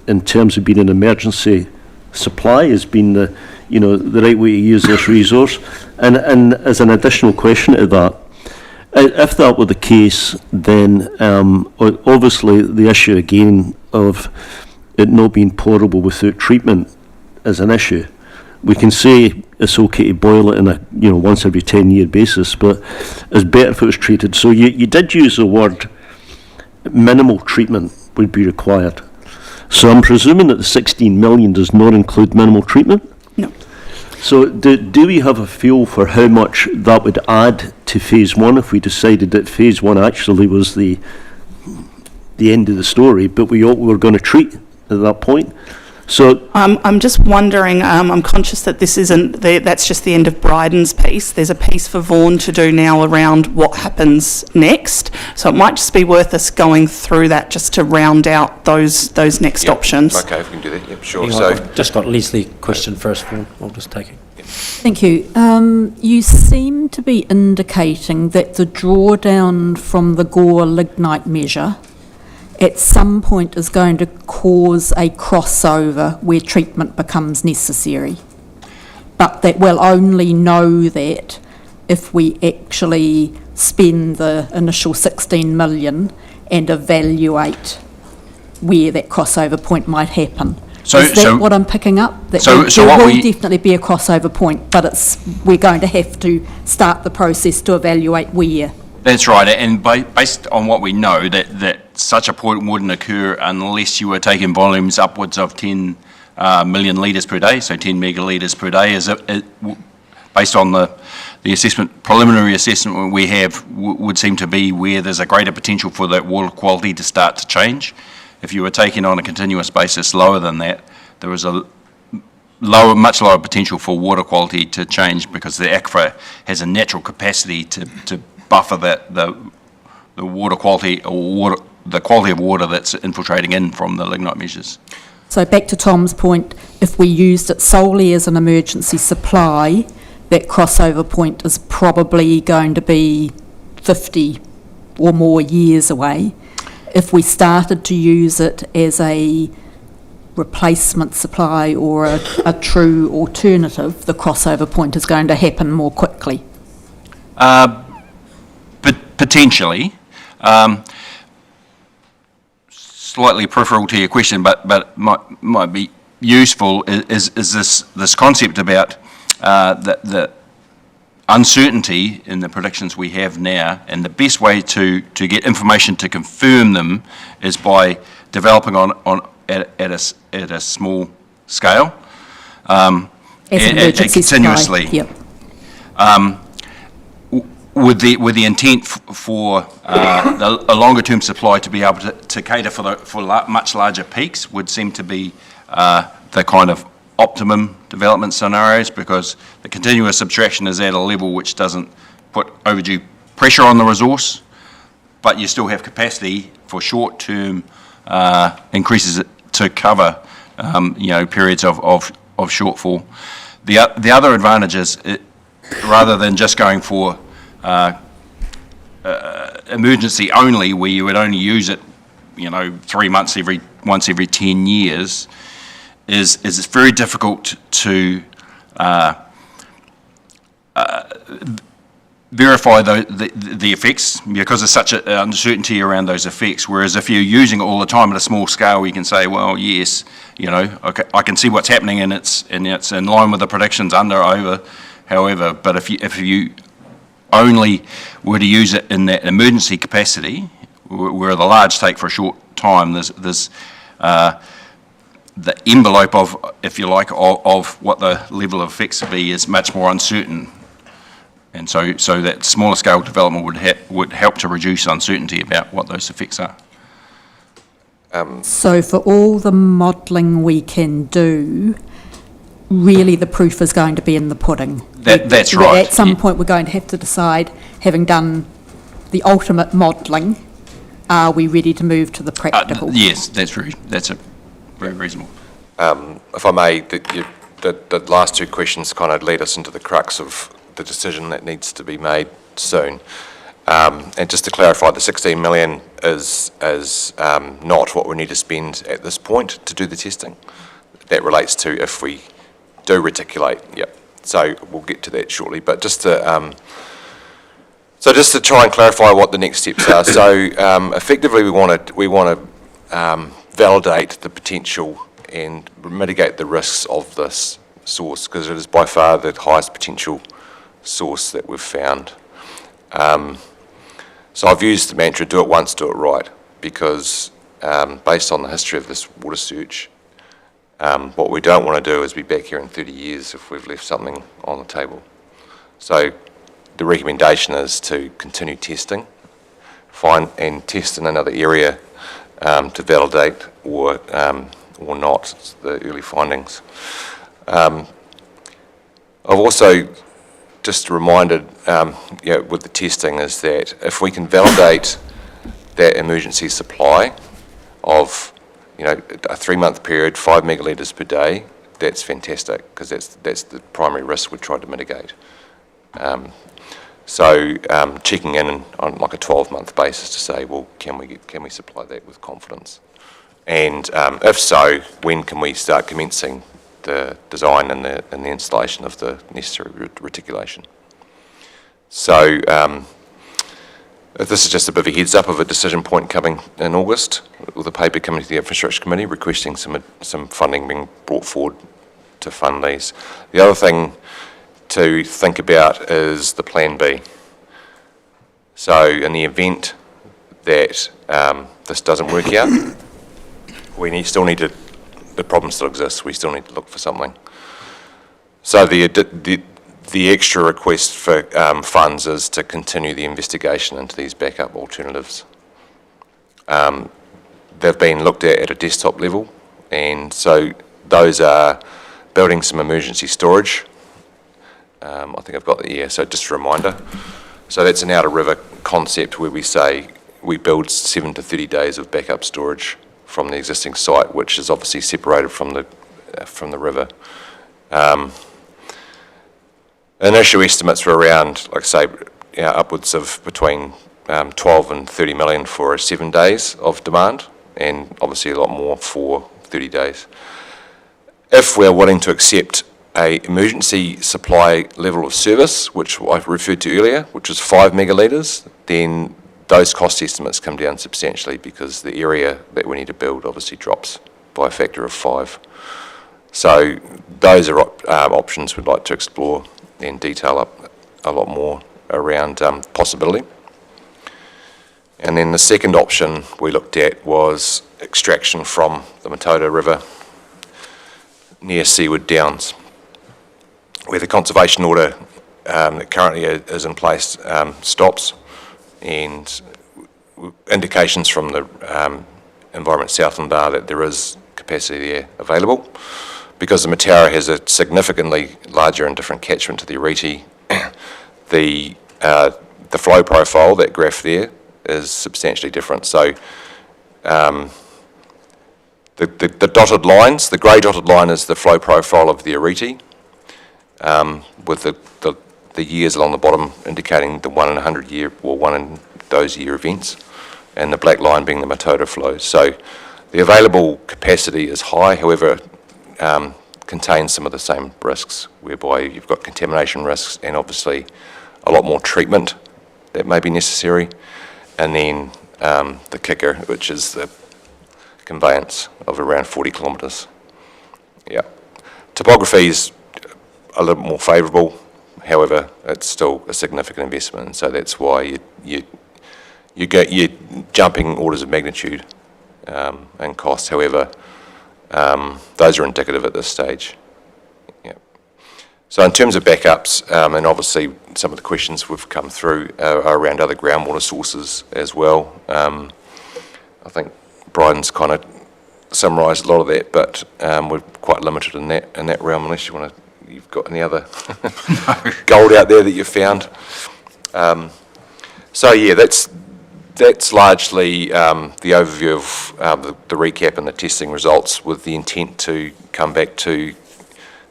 in terms of being an emergency supply as being the right way to use this resource? And as an additional question to that, if that were the case, then obviously the issue again of it not being portable without treatment is an issue. We can say it's okay to boil it in a once every 10-year basis, but it's better if it was treated. So you did use the word minimal treatment would be required. So I'm presuming that the 16 million does not include minimal treatment? No. So do we have a feel for how much that would add to phase 1 if we decided that phase 1 actually was the end of the story, but we were going to treat at that point? So I'm just wondering, I'm conscious that this isn't, that's just the end of Bryden's piece. There's a piece for Vaughan to do now around what happens next. So it might just be worth us going through that just to round out those next options. Okay, if we can do that, yep, sure. Hang So, on, I've just got Leslie question first, Vaughan. I'll just take it. Thank you. You seem to be indicating that the drawdown from the Gore lignite measure at some point is going to cause a crossover where treatment becomes necessary, but that we'll only know that if we actually spend the initial 16 million and evaluate where that crossover point might happen. Is that what I'm picking up? That there will definitely be a crossover point, but we're going to have to start the process to evaluate where. That's right, and based on what we know, that such a point wouldn't occur unless you were taking volumes upwards of 10 million litres per day, so 10 megalitres per day, based on the assessment, preliminary assessment we have, would seem to be where there's a greater potential for that water quality to start to change. If you were taking on a continuous basis lower than that, there was a much lower potential for water quality to change, because the aquifer has a natural capacity to buffer the water quality or the quality of water that's infiltrating in from the lignite measures. So back to Tom's point, if we used it solely as an emergency supply, that crossover point is probably going to be 50 or more years away. If we started to use it as a replacement supply or a true alternative, the crossover point is going to happen more quickly. Potentially. Slightly peripheral to your question, but might be useful, is this concept about the uncertainty in the predictions we have now, and the best way to get information to confirm them is by developing at a small scale, as an emergency continuously. Supply. Yep. With the intent for a longer term supply to be able to cater for much larger peaks would seem to be the kind of optimum development scenarios, because the continuous subtraction is at a level which doesn't put overdue pressure on the resource, but you still have capacity for short term increases to cover periods of shortfall. The other advantage is, rather than just going for emergency only, where you would only use it 3 months once every 10 years, is it's very difficult to verify the effects, because there's such an uncertainty around those effects. Whereas if you're using it all the time at a small scale, you can say, well, yes, okay, I can see what's happening, and it's in line with the predictions, under, over. However, but if you only were to use it in that emergency capacity, where the large take for a short time, there's the envelope of, if you like, of what the level of effects would be is much more uncertain, and so that smaller scale development would help to reduce uncertainty about what those effects are. So for all the modelling we can do, really the proof is going to be in the pudding. That's right. At some point we're going to have to decide, having done the ultimate modelling, are we ready to move to the practical? Yes, that's a very reasonable. if I may, the last two questions kind of lead us into the crux of the decision that needs to be made soon. And just to clarify, the 16 million is not what we need to spend at this point to do the testing. That relates to if we do reticulate. Yep. So we'll get to that shortly. But just to just to try and clarify what the next steps are. So effectively, we want to validate the potential and mitigate the risks of this source, because it is by far the highest potential source that we've found. So I've used the mantra, do it once, do it right, because based on the history of this water search, what we don't want to do is be back here in 30 years if we've left something on the table. So the recommendation is to continue testing, find and test in another area to validate or not the early findings. I've also just reminded, with the testing, is that if we can validate that emergency supply of, a 3-month period, 5 megalitres per day, that's fantastic, because that's the primary risk we're trying to mitigate. So checking in on like a 12-month basis to say, well, can we supply that with confidence? And if so, when can we start commencing the design and the installation of the necessary reticulation? So this is just a bit of a heads up of a decision point coming in August, with a paper coming to the Infrastructure Committee requesting some funding being brought forward to fund these. The other thing to think about is the Plan B. So in the event that this doesn't work out, the problem still exists. We still need to look for something. So the extra request for funds is to continue the investigation into these backup alternatives. They've been looked at a desktop level, and so those are building some emergency storage. I think I've got the, so just a reminder. So that's an outer river concept where we say we build 7 to 30 days of backup storage from the existing site, which is obviously separated from the river. Initial estimates were around, like say, upwards of between 12 and 30 million for 7 days of demand, and obviously a lot more for 30 days. If we're willing to accept a emergency supply level of service, which I referred to earlier, which is 5 megalitres, then those cost estimates come down substantially, because the area that we need to build obviously drops by a factor of 5. So those are options we'd like to explore and detail up a lot more around possibility. And then the second option we looked at was extraction from the Matoda River near Seaward Downs, where the conservation order that currently is in place stops, and indications from the Environment Southland are that there is capacity there available. Because the Mataura has a significantly larger and different catchment to the Arete, the flow profile, that graph there, is substantially different. So the dotted lines, the grey dotted line is the flow profile of the Arete, with the years along the bottom indicating the 1 in 100 year, or 1 in those year events, and the black line being the Matoda flows. So the available capacity is high, however, contains some of the same risks, whereby you've got contamination risks and obviously a lot more treatment that may be necessary, and then the kicker, which is the conveyance of around 40 kilometres. Yeah, topography is a little more favourable, however, it's still a significant investment, and so that's why you're jumping orders of magnitude in costs. However, those are indicative at this stage. Yeah. So in terms of backups, and obviously some of the questions we've come through are around other groundwater sources as well. I think Bryden's kind of summarised a lot of that, but we're quite limited in that realm, unless you've got any other gold out there that you've found. So yeah, That's largely the overview of the recap and the testing results, with the intent to come back to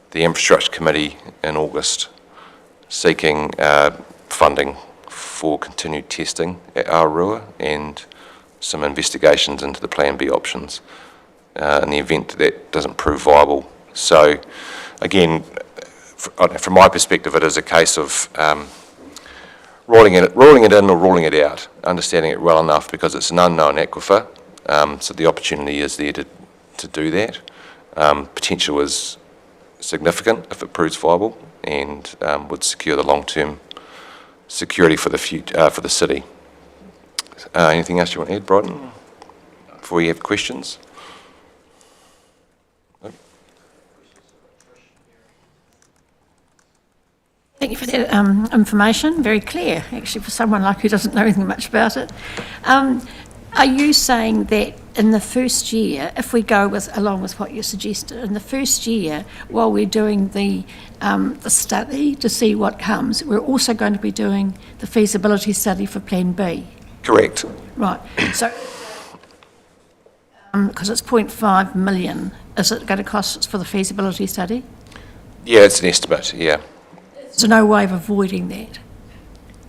the Infrastructure Committee in August seeking funding for continued testing at Aotearoa and some investigations into the Plan B options in the event that that doesn't prove viable. So again, from my perspective, it is a case of rolling it in or ruling it out, understanding it well enough because it's an unknown aquifer, so the opportunity is there to do that. Potential is significant if it proves viable and would secure the long-term security for the city. Anything else you want to add, Bryden, before we have questions? Thank you for that information. Very clear, actually, for someone like who doesn't know anything much about it. Are you saying that in the first year, if we go along with what you suggested, in the first year, while we're doing the study to see what comes, we're also going to be doing the feasibility study for Plan B? Correct. Right. So, because it's 0.5 million, is it going to cost us for the feasibility study? Yeah, it's an estimate, yeah. There's no way of avoiding that.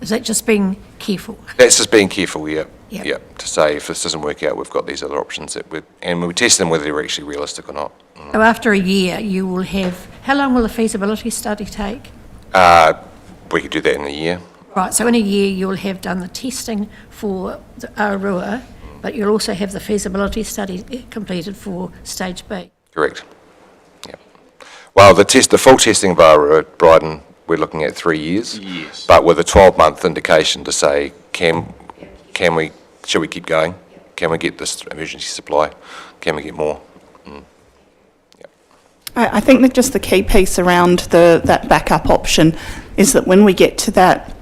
Is that just being careful? That's just being careful, yeah. Yep. Yeah, to say if this doesn't work out, we've got these other options and we test them whether they're actually realistic or not. So after a year, you will have, how long will the feasibility study take? We could do that in a year. Right, so in a year, you'll have done the testing for the Aotearoa, but you'll also have the feasibility study completed for stage B. Correct. Yeah. Well, the full testing of Aotearoa, Bryden, we're looking at 3 years. Yes. But with a 12-month indication to say, should we keep going? Can we get this emergency supply? Can we get more? I think that just the key piece around that backup option is that when we get to that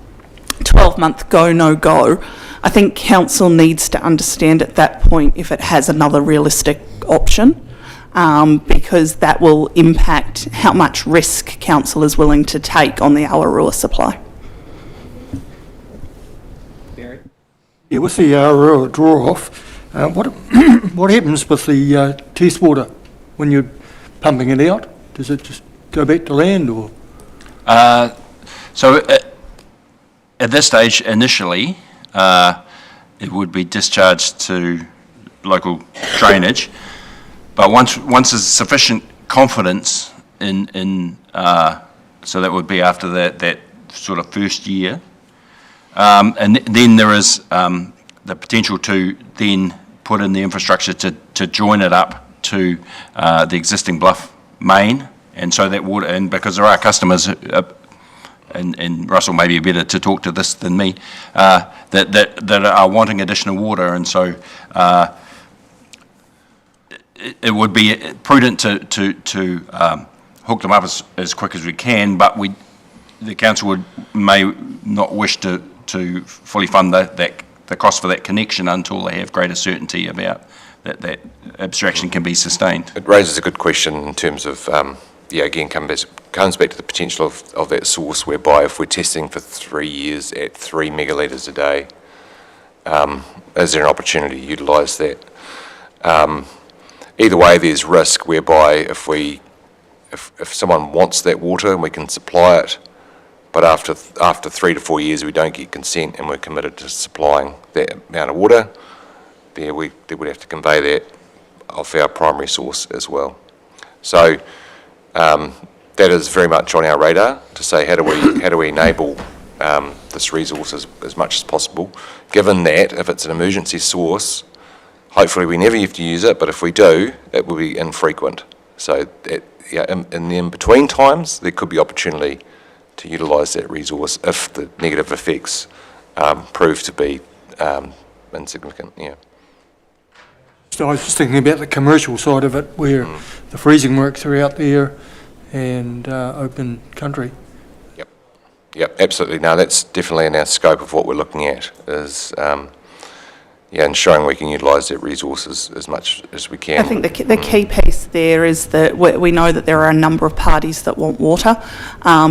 12-month go, no go, I think council needs to understand at that point if it has another realistic option, because that will impact how much risk council is willing to take on the Aotearoa supply. Yeah, with the Aotearoa draw-off, what happens with the test water when you're pumping it out? Does it just go back to land, or? So at this stage, initially, it would be discharged to local drainage, but once there's sufficient confidence in so that would be after that sort of first year. And then there is the potential to then put in the infrastructure to join it up to the existing Bluff main, and so that water, and because there are customers, and Russell may be better to talk to this than me, that are wanting additional water, and so it would be prudent to hook them up as quick as we can, but the council may not wish to fully fund the cost for that connection until they have greater certainty about that abstraction can be sustained. It raises a good question in terms of, again, comes back to the potential of that source, whereby if we're testing for 3 years at 3 megalitres a day, is there an opportunity to utilise that? Either way, there's risk whereby if someone wants that water and we can supply it, but after 3 to 4 years we don't get consent and we're committed to supplying that amount of water, they would have to convey that off our primary source as well. So that is very much on our radar to say how do we enable this resource as much as possible, given that if it's an emergency source, hopefully we never have to use it, but if we do, it will be infrequent. So in the in-between times, there could be opportunity to utilise that resource if the negative effects prove to be insignificant. Yeah. So I was just thinking about the commercial side of it, where the freezing works are out there and open country. Yep, absolutely. No, that's definitely in our scope of what we're looking at, is ensuring we can utilise that resource as much as we can. I think the key piece there is that we know that there are a number of parties that want water.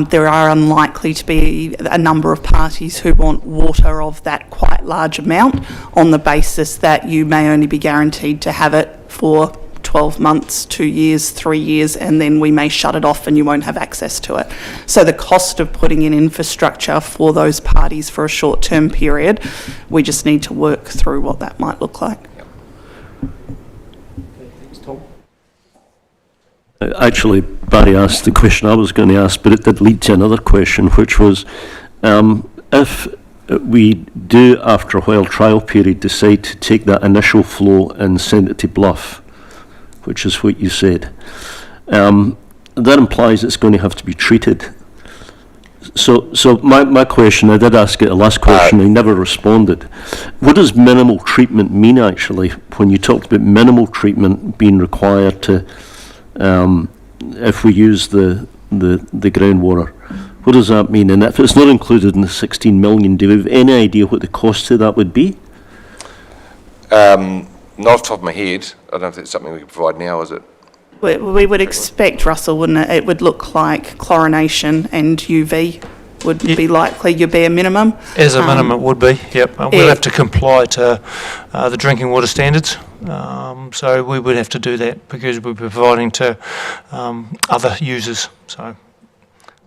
There are unlikely to be a number of parties who want water of that quite large amount on the basis that you may only be guaranteed to have it for 12 months, 2 years, 3 years, and then we may shut it off and you won't have access to it. So the cost of putting in infrastructure for those parties for a short-term period, we just need to work through what that might look like. Actually, Barry asked the question I was going to ask, but it did lead to another question, which was, if we do, after a while trial period, decide to take that initial flow and send it to Bluff, which is what you said, that implies it's going to have to be treated. So my question, I did ask it the last question, I never responded. What does minimal treatment mean, actually, when you talked about minimal treatment being required to, if we use the groundwater? What does that mean? And if it's not included in the 16 million, do you have any idea what the cost of that would be? Not off the top of my head. I don't know if that's something we can provide now, is it? We would expect, Russell, wouldn't it? It would look like chlorination and UV would be likely your bare minimum. As a minimum, it would be, yep. We'll have to comply to the drinking water standards. So we would have to do that because we'll be providing to other users. So.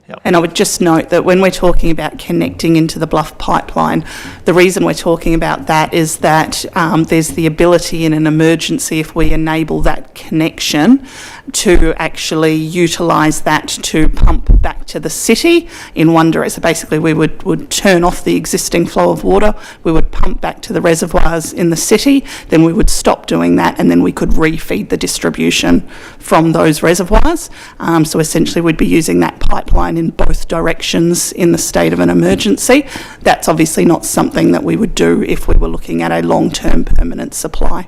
Yep. And I would just note that when we're talking about connecting into the Bluff pipeline, the reason we're talking about that is that there's the ability in an emergency, if we enable that connection, to actually utilise that to pump back to the city in one direction. So basically we would turn off the existing flow of water, we would pump back to the reservoirs in the city, then we would stop doing that, and then we could refeed the distribution from those reservoirs. So essentially we'd be using that pipeline in both directions in the state of an emergency. That's obviously not something that we would do if we were looking at a long-term permanent supply.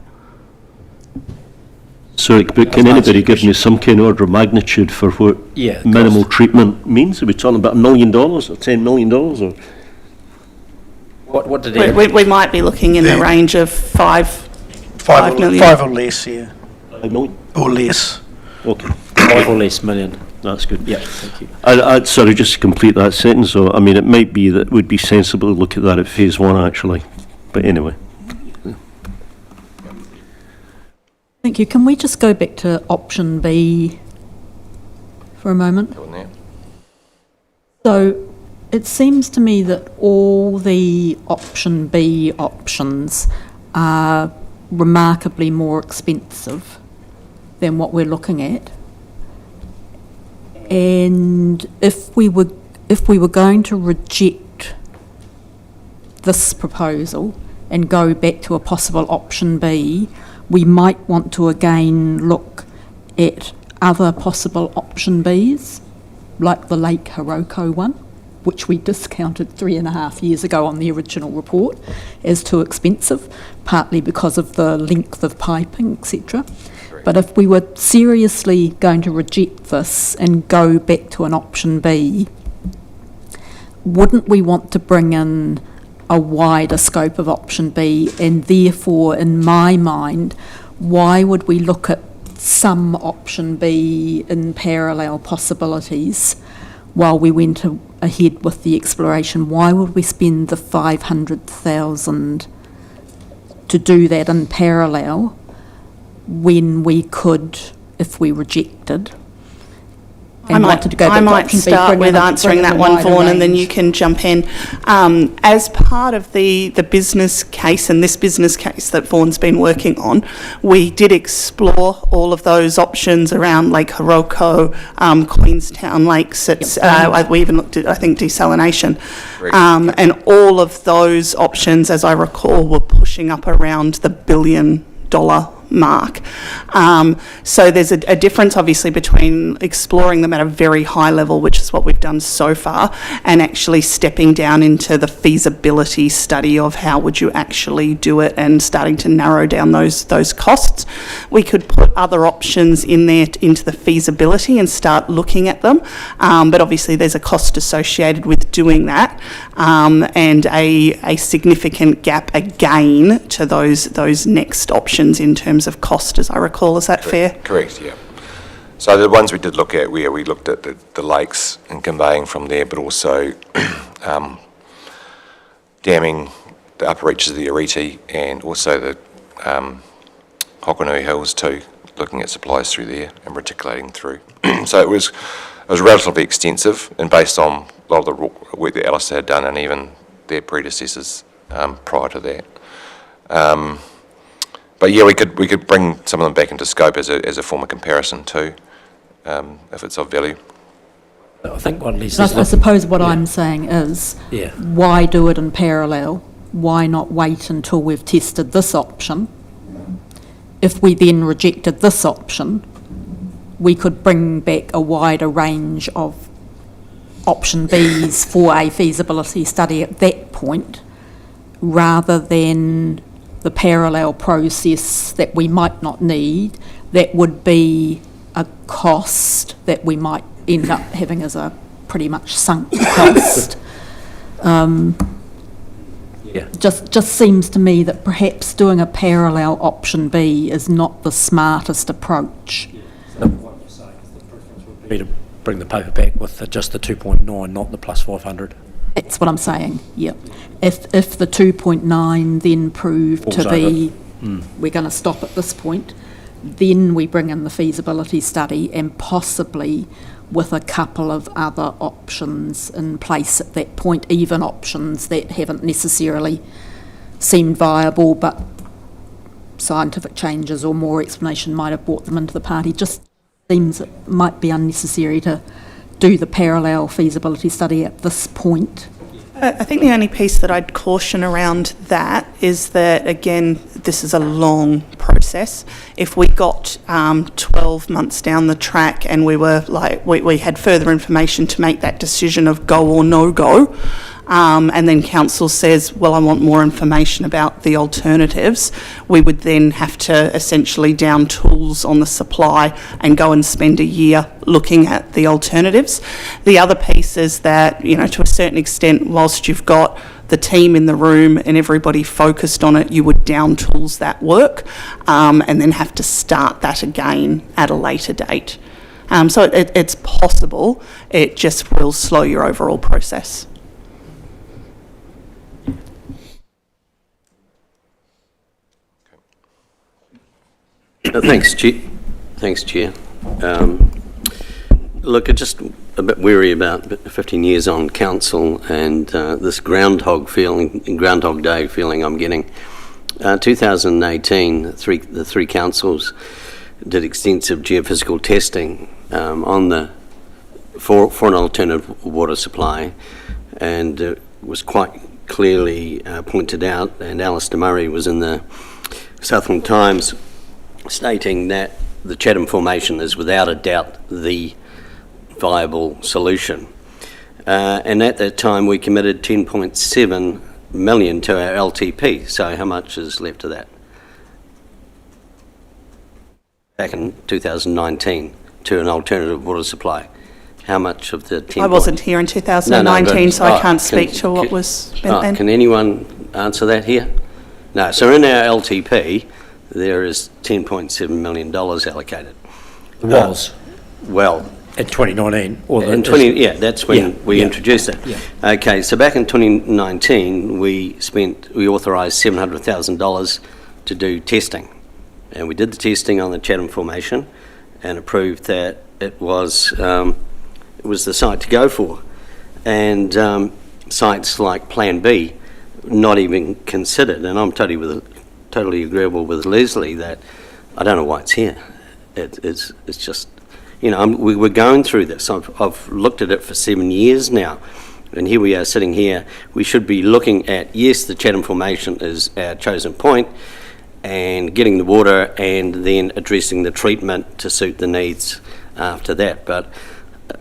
Sorry, but can anybody give me some kind of order of magnitude for what minimal treatment means? Are we talking about $1 million or $10 million? Or what did we might be looking in the range of 5 million. 5 or less, yeah. 5 million? Or less. Okay. 5 or less million. That's good. Yeah, thank you. I'd sorry, just to complete that sentence, though, I mean, it might be that it would be sensible to look at that at phase 1, actually. But anyway. Thank you. Can we just go back to option B for a moment? So it seems to me that all the option B options are remarkably more expensive than what we're looking at. And if we were going to reject this proposal and go back to a possible option B, we might want to again look at other possible option Bs, like the Lake Hiroko one, which we discounted 3.5 years ago on the original report as too expensive, partly because of the length of piping, etc. But if we were seriously going to reject this and go back to an option B, wouldn't we want to bring in a wider scope of option B? And therefore, in my mind, why would we look at some option B in parallel possibilities while we went ahead with the exploration? Why would we spend the 500,000 to do that in parallel when we could, if we rejected? I might start with answering that one, Vaughan, and then you can jump in. As part of the business case, and this business case that Vaughan's been working on, we did explore all of those options around Lake Hiroko, Queenstown Lakes. We even looked at, I think, desalination. And all of those options, as I recall, were pushing up around the $1 billion mark. So there's a difference, obviously, between exploring them at a very high level, which is what we've done so far, and actually stepping down into the feasibility study of how would you actually do it and starting to narrow down those costs. We could put other options in there into the feasibility and start looking at them, but obviously there's a cost associated with doing that, and a significant gap again to those next options in terms of cost, as I recall. Is that fair? Correct, yeah. So the ones we did look at, where we looked at the lakes and conveying from there, but also damming the upper reaches of the Ariti and also the Hokonui Hills too, looking at supplies through there and reticulating through. So it was relatively extensive and based on a lot of the work that Alistair had done and even their predecessors prior to that. But yeah, we could bring some of them back into scope as a form of comparison too, if it's of value. I think what Liz I suppose what I'm saying is, why do it in parallel? Why not wait until we've tested this option? If we then rejected this option, we could bring back a wider range of option Bs for a feasibility study at that point, rather than the parallel process that we might not need, that would be a cost that we might end up having as a pretty much sunk cost. Just seems to me that perhaps doing a parallel option B is not the smartest approach. So what you're saying is the preference would be to bring the paper back with just the 2.9, not the plus 500. That's what I'm saying, yeah. If the 2.9 then proved to be, we're going to stop at this point, then we bring in the feasibility study and possibly with a couple of other options in place at that point, even options that haven't necessarily seemed viable, but scientific changes or more explanation might have brought them into the party. Just seems it might be unnecessary to do the parallel feasibility study at this point. I think the only piece that I'd caution around that is that, again, this is a long process. If we got 12 months down the track and we were like, we had further information to make that decision of go or no go, and then council says, well, I want more information about the alternatives, we would then have to essentially down tools on the supply and go and spend a year looking at the alternatives. The other piece is that, you know, to a certain extent, whilst you've got the team in the room and everybody focused on it, you would down tools that work and then have to start that again at a later date. So it's possible, it just will slow your overall process. Thanks, Chair. Look, I'm just a bit weary about 15 years on council and this Groundhog Day feeling I'm getting. 2018, the three councils did extensive geophysical testing for an alternative water supply, and it was quite clearly pointed out, and Alistair Murray was in the Southland Times stating that the Chatham Formation is without a doubt the viable solution. And at that time we committed 10.7 million to our LTP. So how much is left of that? Back in 2019 to an alternative water supply. How much of the 10? I wasn't here in 2019, so I can't speak to what was spent then. Can anyone answer that here? No. So in our LTP, there is $10.7 million allocated. Was? Well, in 2019, or in that's when we introduced it. Yeah. Okay, so back in 2019, we authorised $700,000 to do testing, and we did the testing on the Chatham Formation, and it proved that it was the site to go for, and sites like Plan B not even considered. And I'm totally agreeable with Leslie that I don't know why it's here. It's just, you know, we were going through this. I've looked at it for 7 years now, and here we are sitting here. We should be looking at, yes, the Chatham Formation is our chosen point, and getting the water and then addressing the treatment to suit the needs after that. But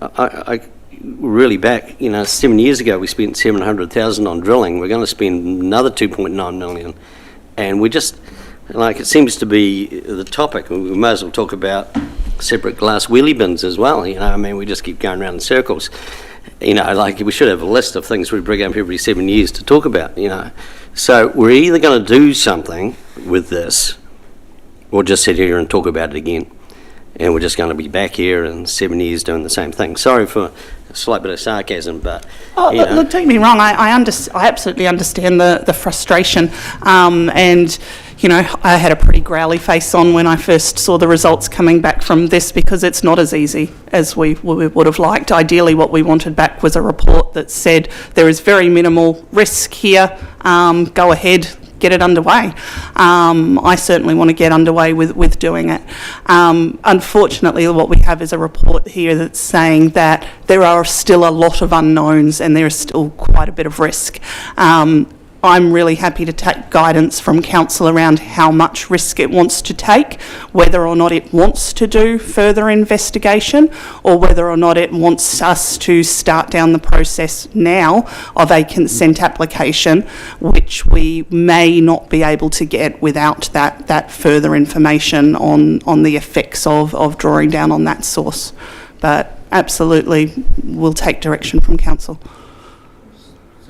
I really back, 7 years ago we spent 700,000 on drilling. We're going to spend another 2.9 million, and we just, it seems to be the topic. We may as well talk about separate glass wheelie bins as well. We just keep going around in circles. We should have a list of things we bring up every 7 years to talk about. So we're either going to do something with this, or just sit here and talk about it again. And we're just going to be back here in 7 years doing the same thing. Sorry for a slight bit of sarcasm, but... Look, don't get me wrong, I absolutely understand the frustration. I had a pretty growly face on when I first saw the results coming back from this, because it's not as easy as we would have liked. Ideally, what we wanted back was a report that said there is very minimal risk here, go ahead, get it underway. I certainly want to get underway with doing it. Unfortunately, what we have is a report here that's saying that there are still a lot of unknowns and there is still quite a bit of risk. I'm really happy to take guidance from council around how much risk it wants to take, whether or not it wants to do further investigation, or whether or not it wants us to start down the process now of a consent application, which we may not be able to get without that further information on the effects of drawing down on that source. But absolutely, we'll take direction from council.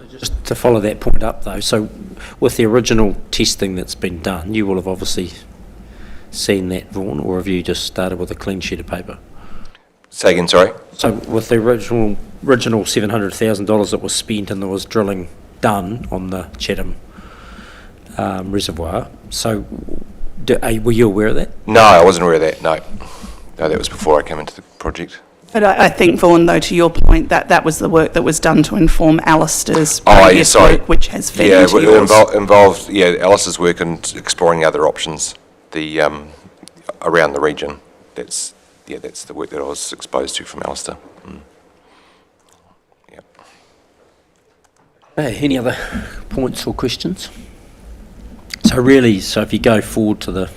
Just to follow that point up though, so with the original testing that's been done, you will have obviously seen that, Vaughan, or have you just started with a clean sheet of paper? Say again, sorry? So with the original $700,000 that was spent and there was drilling done on the Chatham reservoir, so were you aware of that? No, I wasn't aware of that, no. No, that was before I came into the project. But I think, Vaughan, though, to your point, that was the work that was done to inform Alistair's previous work, which has fed into yours. Involved Alistair's work in exploring other options around the region. That's the work that I was exposed to from Alistair. Any other points or questions? So if you go forward to the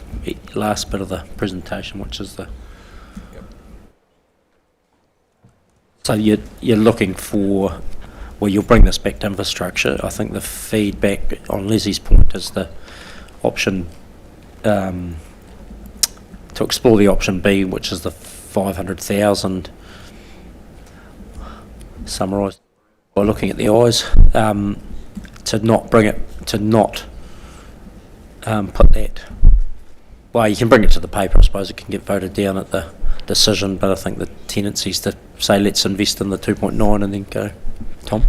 last bit of the presentation, which is the... So you're looking for, well, you'll bring this back to infrastructure. I think the feedback on Leslie's point is the option, to explore the option B, which is the 500,000 summarised by looking at the eyes, to not put that, well, you can bring it to the paper, I suppose it can get voted down at the decision, but I think the tendency is to say let's invest in the 2.9 and then go. Tom?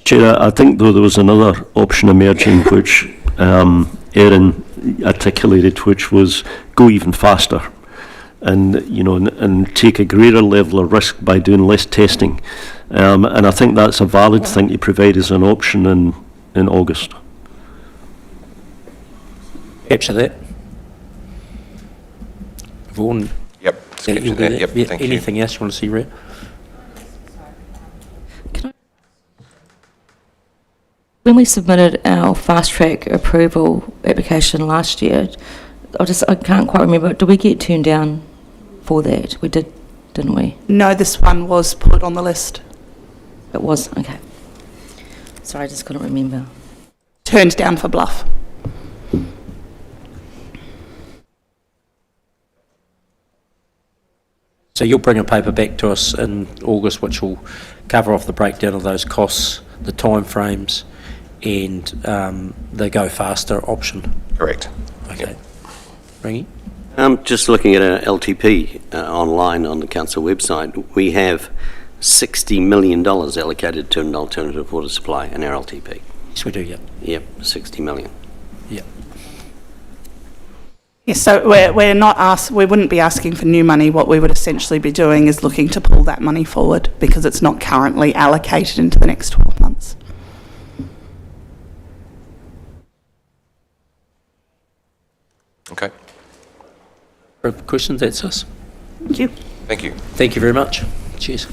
Chair, I think though there was another option emerging which Erin articulated, which was go even faster and take a greater level of risk by doing less testing. And I think that's a valid thing to provide as an option in August. Capture that. Vaughan? Yep. Yep, thank you. Anything else you want to see, Red? When we submitted our fast track approval application last year, I can't quite remember, did we get turned down for that? We did, didn't we? No, this one was put on the list. It was, okay. Sorry, I just couldn't remember. Turned down for bluff. So you'll bring a paper back to us in August which will cover off the breakdown of those costs, the timeframes, and the go faster option. Correct. Okay. Ringy? I'm just looking at our LTP online on the council website. We have $60 million allocated to an alternative water supply in our LTP. Yes, we do, yep. Yep, 60 million. Yep. Yes, so we wouldn't be asking for new money. What we would essentially be doing is looking to pull that money forward because it's not currently allocated into the next 12 months. Okay. Questions, that's us. Thank you. Thank you. Thank you very much. Cheers.